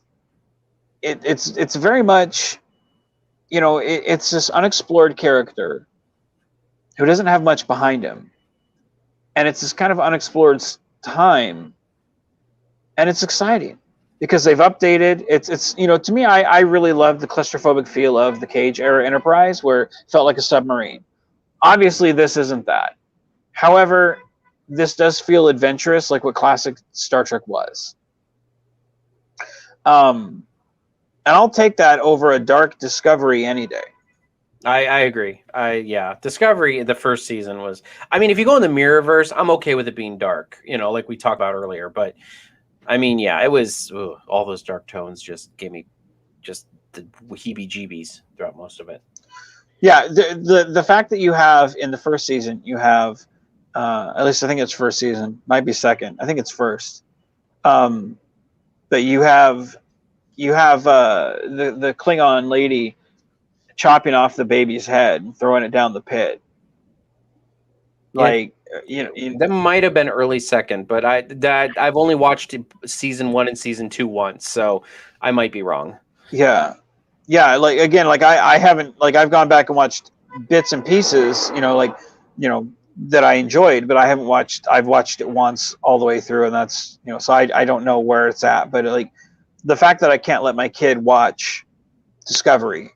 very much, it's this unexplored character who doesn't have much behind him, and it's this kind of unexplored time, and it's exciting because they've updated. It's to me, I really love the claustrophobic feel of the Cage era Enterprise, where it felt like a submarine. Obviously, this isn't that. However, this does feel adventurous, like what classic Star Trek was. And I'll take that over a dark Discovery any day. I agree. Discovery, the first season was, I mean, if you go in the Mirrorverse, I'm okay with it being dark, like we talked about earlier. But I mean, yeah, it was, all those dark tones just gave me just the heebie-jeebies throughout most of it. Yeah, the fact that you have in the first season, you have, at least I think it's first season, might be second. I think it's first. But you have the Klingon lady chopping off the baby's head and throwing it down the pit. Like, that might have been early second, but I've only watched season 1 and season 2 once, so I might be wrong. Yeah. Like, again, like I haven't, like, I've gone back and watched bits and pieces, that I enjoyed, but I've watched it once all the way through, and that's, so I don't know where it's at, but like the fact that I can't let my kid watch Discovery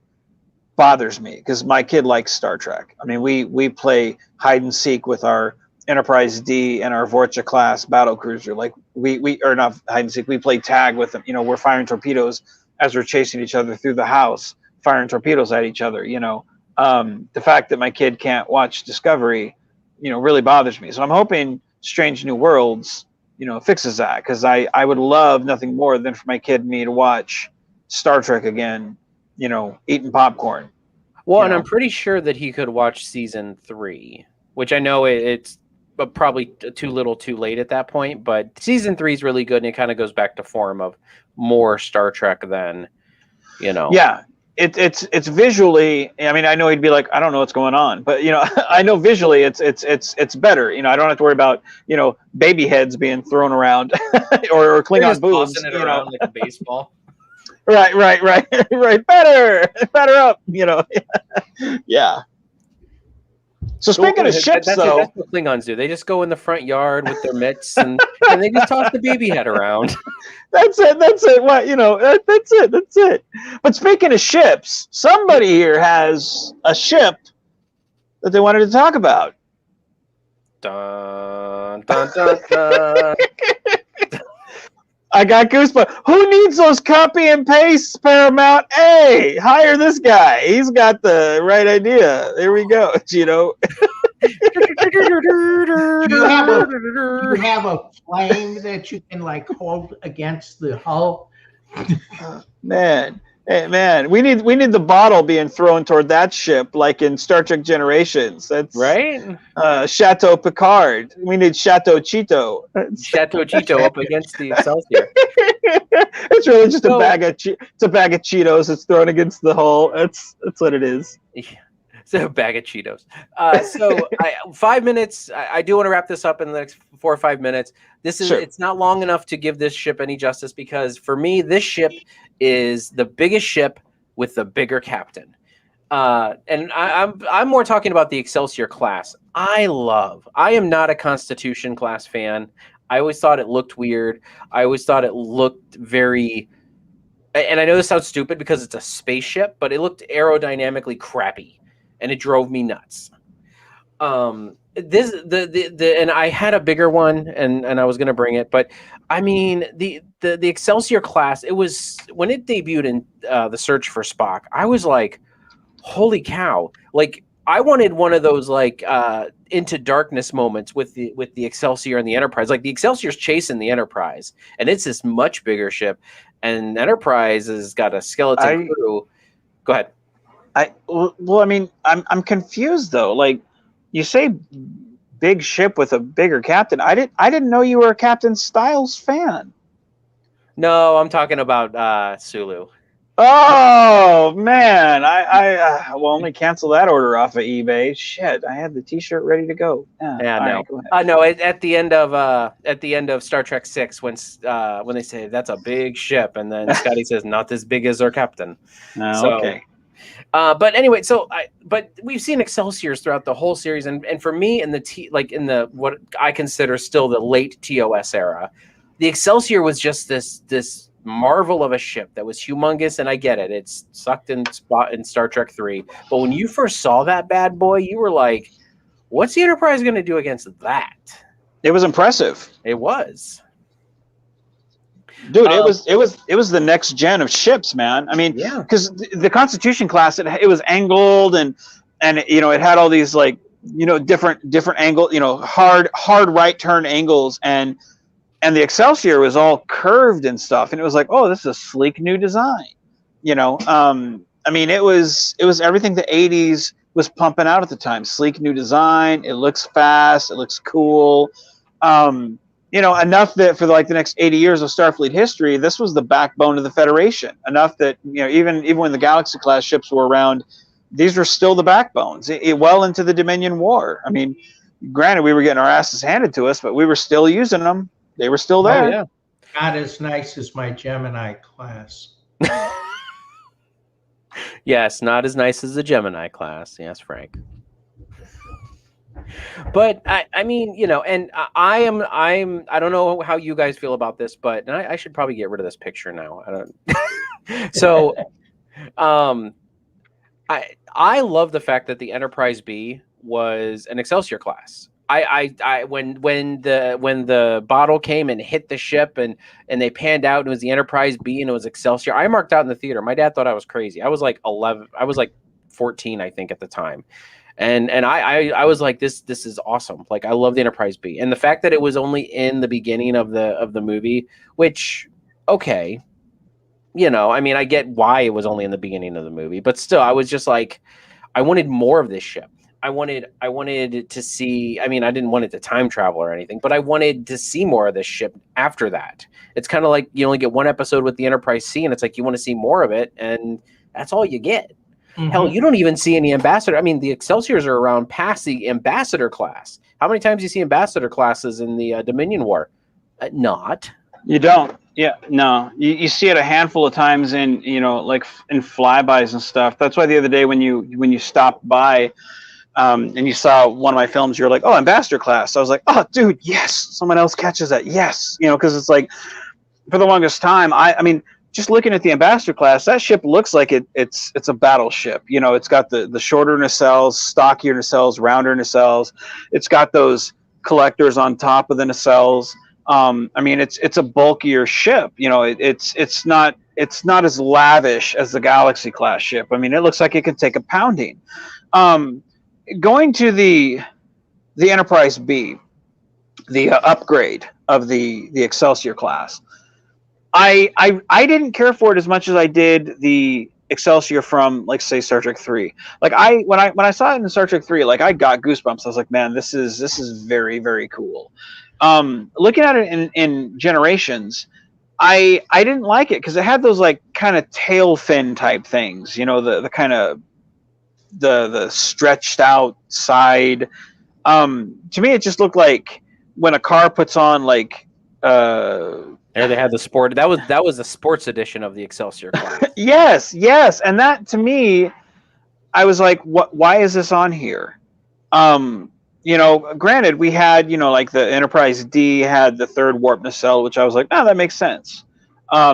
bothers me, because my kid likes Star Trek. I mean, we play hide and seek with our Enterprise D and our Vorcha class battle cruiser. Like we or not hide and seek, we play tag with them. We're firing torpedoes as we're chasing each other through the house, firing torpedoes at each other. The fact that my kid can't watch Discovery, really bothers me. So I'm hoping Strange New Worlds, fixes that, because I would love nothing more than for my kid and me to watch Star Trek again, eating popcorn. Well, and I'm pretty sure that he could watch season 3, which I know it's but probably too little too late at that point. But season 3 is really good, and it kind of goes back to form of more Star Trek than, Yeah, it's visually. I mean, I know he'd be like, I don't know what's going on, but I know visually it's better. I don't have to worry about baby heads being thrown around or Klingon boobs. Tossing it around like a baseball. Right. Better up. Yeah. So speaking of ships, that's what Klingons do. They just go in the front yard with their mitts and they just toss the baby head around. That's it. What That's it. But speaking of ships, somebody here has a ship that they wanted to talk about. Dun, dun, dun, dun. I got goosebumps. Who needs those copy and paste, Paramount? Hey, hire this guy. He's got the right idea. There we go. Do you have a flame that you can like hold against the hull? Man. Hey, man, we need the bottle being thrown toward that ship, like in Star Trek Generations. That's right. Chateau Picard. We need Chateau Cheeto. Chateau Cheeto up against the Excelsior. It's really just a bag of Cheetos. It's thrown against the hull. That's what it is. It's a bag of Cheetos. 5 minutes. I do want to wrap this up in the next 4 or 5 minutes. It's not long enough to give this ship any justice, because for me, this ship is the biggest ship with the bigger captain. And I'm more talking about the Excelsior class. I am not a Constitution class fan. I always thought it looked weird. I always thought it looked very, and I know this sounds stupid because it's a spaceship, but it looked aerodynamically crappy, and it drove me nuts. And I had a bigger one, and I was going to bring it, but I mean the Excelsior class. It was when it debuted in The Search for Spock. I was like, holy cow! Like, I wanted one of those like Into Darkness moments with the Excelsior and the Enterprise. Like, the Excelsior's chasing the Enterprise, and it's this much bigger ship, and Enterprise has got a skeleton crew. Go ahead. I mean, I'm confused though. Like, you say big ship with a bigger captain. I didn't know you were a Captain Styles fan. No, I'm talking about Sulu. Oh man, I will only cancel that order off of eBay. Shit, I had the T-shirt ready to go. No. No. At the end of Star Trek 6, when they say that's a big ship, and then Scotty says not as big as our captain. Okay. But anyway, but we've seen Excelsiors throughout the whole series, and for me, in the what I consider still the late TOS era, the Excelsior was just this marvel of a ship that was humongous. And I get it; it's sucked in spot in Star Trek 3. But when you first saw that bad boy, you were like, "What's the Enterprise going to do against that?" It was impressive. It was. Dude, it was the next gen of ships, man. I mean, because the Constitution class, it was angled and it had all these like different angle, hard right turn angles, and the Excelsior was all curved and stuff, and it was like, oh, this is a sleek new design. I mean, it was everything the '80s was pumping out at the time. Sleek new design. It looks fast. It looks cool. Enough that for like the next 80 years of Starfleet history, this was the backbone of the Federation. Enough that even when the Galaxy class ships were around, these were still the backbones. Well into the Dominion War. I mean, granted, we were getting our asses handed to us, but we were still using them. They were still there. Oh, yeah. Not as nice as my Gemini class. Yes, not as nice as the Gemini class. Yes, Frank. But I mean, and I don't know how you guys feel about this, but I should probably get rid of this picture now. I don't. So, I love the fact that the Enterprise B was an Excelsior class. When the bottle came and hit the ship and they panned out and it was the Enterprise B and it was Excelsior, I marked out in the theater. My dad thought I was crazy. I was like 11. I was like 14, I think, at the time. And I was like, this is awesome. Like, I love the Enterprise B, and the fact that it was only in the beginning of the movie, which, okay, I mean, I get why it was only in the beginning of the movie, but still, I was just like, I wanted more of this ship. I wanted to see. I mean, I didn't want it to time travel or anything, but I wanted to see more of this ship after that. It's kind of like you only get one episode with the Enterprise C, and it's like you want to see more of it, and that's all you get. Mm-hmm. Hell, you don't even see any ambassador. I mean, the Excelsiors are around past the ambassador class. How many times do you see ambassador classes in the Dominion War? Not. You don't. Yeah, no. You see it a handful of times in, like in flybys and stuff. That's why the other day when you stopped by and you saw one of my films, you're like, oh, ambassador class. I was like, oh, dude, yes. Someone else catches that. Yes. Because it's like, for the longest time, I mean, just looking at the ambassador class, that ship looks like it's a battleship. It's got the shorter nacelles, stockier nacelles, rounder nacelles. It's got those collectors on top of the nacelles. I mean, it's a bulkier ship. It's not as lavish as the Galaxy class ship. I mean, it looks like it could take a pounding. Going to the Enterprise B, the upgrade of the Excelsior class, I didn't care for it as much as I did the Excelsior from, like, say, Star Trek 3. Like, when I saw it in Star Trek 3, like, I got goosebumps. I was like, man, this is very, very cool. Looking at it in Generations, I didn't like it because it had those, like, kind of tail fin type things, the kind of the stretched out side. To me, it just looked like when a car puts on, like, there they had the sport. That was the sports edition of the Excelsior class. yes, and that, to me, I was like, what? Why is this on here? Granted, we had, like the Enterprise D had the third warp nacelle, which I was like, oh, that makes sense.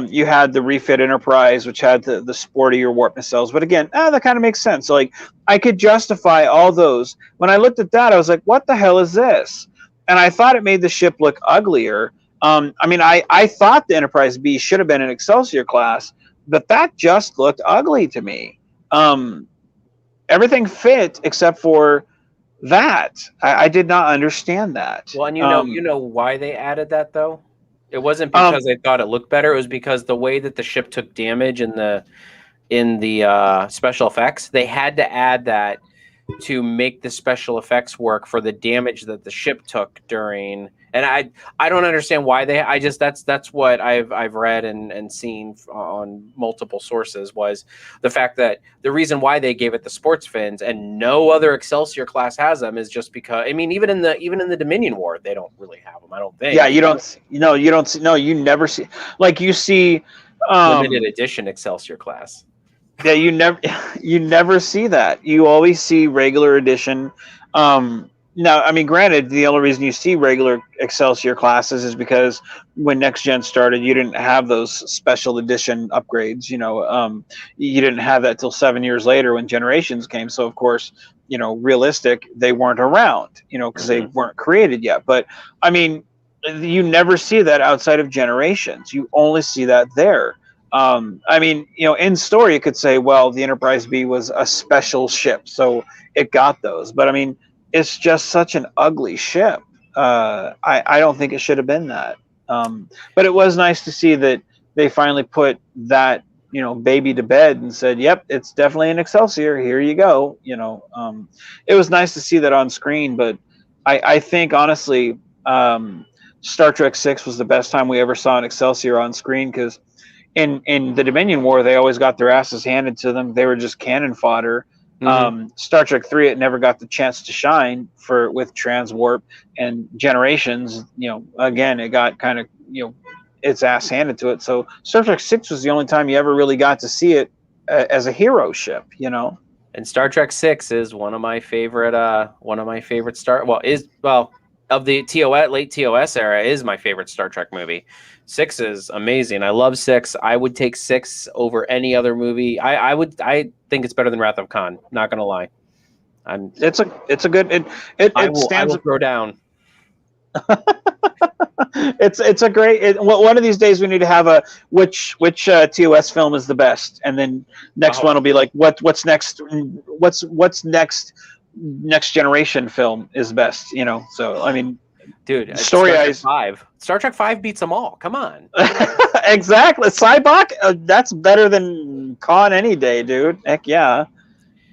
You had the refit Enterprise, which had the sportier warp nacelles, but again, that kind of makes sense. So, like, I could justify all those. When I looked at that, I was like, what the hell is this? And I thought it made the ship look uglier. I mean, I thought the Enterprise B should have been an Excelsior class, but that just looked ugly to me. Everything fit except for that. I did not understand that. Well, and you know why they added that, though? It wasn't because they thought it looked better. It was because the way that the ship took damage in the special effects, they had to add that to make the special effects work for the damage that the ship took during. And I don't understand why that's what I've read and seen on multiple sources, was the fact that the reason why they gave it the sports fins and no other Excelsior class has them is just because, I mean, even in the Dominion War, they don't really have them, I don't think. Yeah, you never see, like, you see limited edition Excelsior class. Yeah, you never see that. You always see regular edition. Now, I mean, granted, the only reason you see regular Excelsior classes is because when Next Gen started, you didn't have those special edition upgrades. You didn't have that till 7 years later when Generations came. So, of course, realistic, they weren't around, because they weren't created yet. But, I mean, you never see that outside of Generations. You only see that there. I mean, in story, you could say, well, the Enterprise B was a special ship, so it got those. But, I mean, it's just such an ugly ship. I don't think it should have been that. But it was nice to see that they finally put that, baby to bed and said, yep, it's definitely an Excelsior. Here you go. It was nice to see that on screen. But I think, honestly, Star Trek 6 was the best time we ever saw an Excelsior on screen, because in the Dominion War, they always got their asses handed to them. They were just cannon fodder. Star Trek 3, it never got the chance to shine with Transwarp, and Generations, again, it got kind of, its ass handed to it. So Star Trek 6 was the only time you ever really got to see it as a hero ship, And Star Trek 6 is one of my favorite of the late TOS era is my favorite Star Trek movie. 6 is amazing. I love 6. I would take 6 over any other movie. I think it's better than Wrath of Khan. Not gonna lie. It's a good. I will throw down. It's a great. One of these days we need to have which TOS film is the best, and then next one will be like what's next. What's next generation film is best. So I mean. Dude, Star Trek 5 beats them all. Come on. Exactly. Cybok, that's better than Khan any day, dude. Heck yeah.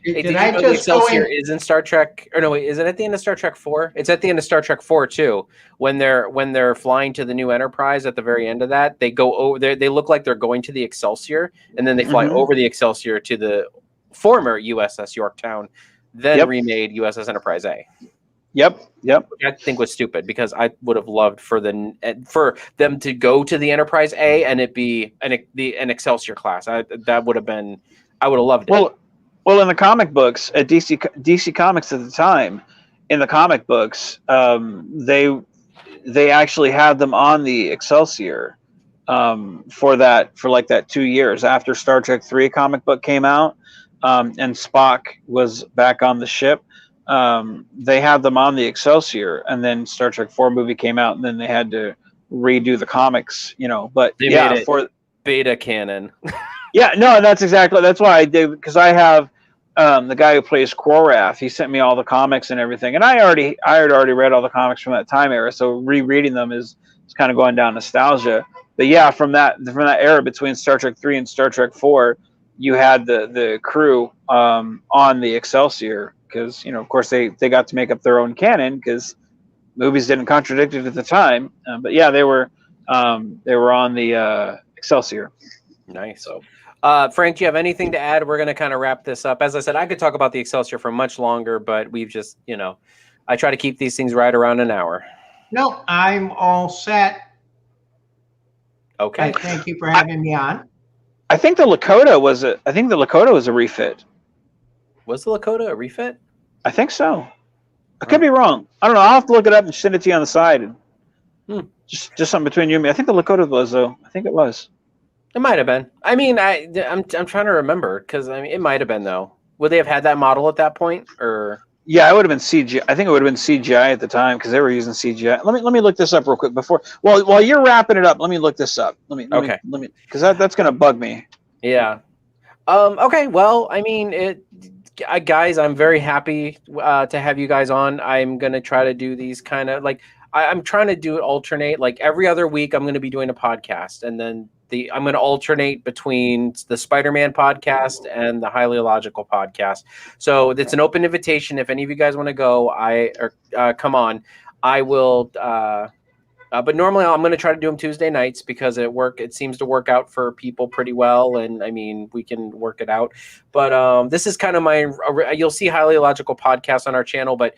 Hey, Did did I you know the just go Excelsior in? is in Star Trek? Or no, wait, is it at the end of Star Trek 4? It's at the end of Star Trek 4 too. When they're flying to the new Enterprise at the very end of that, they go over there. They look like they're going to the Excelsior, and then they fly over the Excelsior to the former USS Yorktown, then remade USS Enterprise A. Yep. Which I think was stupid because I would have loved for them to go to the Enterprise A and it be an Excelsior class. That would have been. I would have loved it. Well, in the comic books at DC Comics at the time, in the comic books, they actually had them on the Excelsior for like that 2 years after Star Trek 3 comic book came out, and Spock was back on the ship. They had them on the Excelsior, and then Star Trek 4 movie came out, and then they had to redo the comics, But they made it for beta canon. Yeah, no, that's why I did, because I have the guy who plays Quoraf. He sent me all the comics and everything, and I had already read all the comics from that time era. So rereading them is kind of going down nostalgia. But yeah, from that era between Star Trek 3 and Star Trek 4, you had the crew on the Excelsior because of course they got to make up their own canon because movies didn't contradict it at the time. But yeah, they were on the Excelsior. Nice. So. Frank, do you have anything to add? We're going to kind of wrap this up. As I said, I could talk about the Excelsior for much longer, but we've just, I try to keep these things right around an hour. No, I'm all set. Okay. Thank you for having me on. I think the Lakota was a refit. Was the Lakota a refit? I think so. I could be wrong. I don't know. I'll have to look it up and send it to you on the side. Just something between you and me. I think the Lakota was, though. I think it was. It might have been. I mean, I'm trying to remember because it might have been though. Would they have had that model at that point, or? Yeah, it would have been CGI. I think it would have been CGI at the time because they were using CGI. Let me look this up real quick before. While you're wrapping it up, let me look this up. Let me because that's gonna bug me. Yeah. Okay. Well, I mean, guys, I'm very happy to have you guys on. I'm gonna try to do these kind of like I'm trying to do it alternate. Like every other week, I'm gonna be doing a podcast, and then I'm going to alternate between the Spider-Man podcast and the Highly Illogical podcast. So it's an open invitation. If any of you guys want to go, come on. I will. But normally I'm going to try to do them Tuesday nights because it seems to work out for people pretty well. And I mean, we can work it out. But this is kind of you'll see Highly Illogical podcast on our channel, but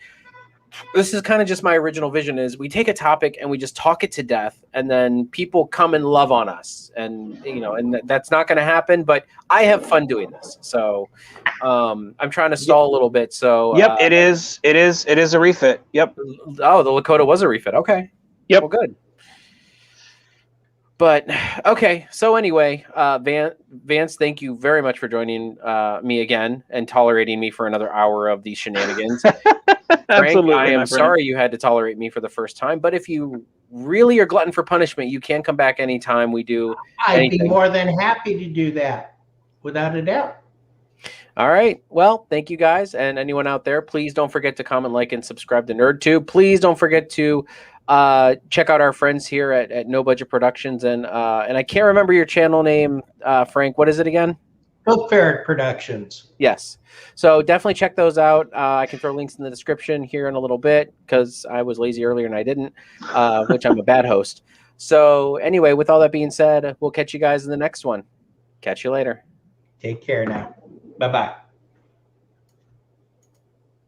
this is kind of just my original vision is we take a topic and we just talk it to death and then people come and love on us and that's not going to happen, but I have fun doing this. So I'm trying to stall a little bit. So it is a refit. Yep. Oh, the Lakota was a refit. Okay. Yep. Well, good. But okay. So anyway, Vance, thank you very much for joining me again and tolerating me for another hour of these shenanigans. Frank, Absolutely, I am sorry you had to tolerate me for the first time, but if you really are glutton for punishment, you can come back anytime we do anything. I'd be more than happy to do that, without a doubt. All right. Well, thank you guys. And anyone out there, please don't forget to comment, like, and subscribe to NerdTube. Please don't forget to check out our friends here at No Budget Productions. And I can't remember your channel name, Frank. What is it again? Conqueror Productions. Yes. So definitely check those out. I can throw links in the description here in a little bit because I was lazy earlier and I didn't, which I'm a bad host. So anyway, with all that being said, we'll catch you guys in the next one. Catch you later. Take care now. Bye-bye.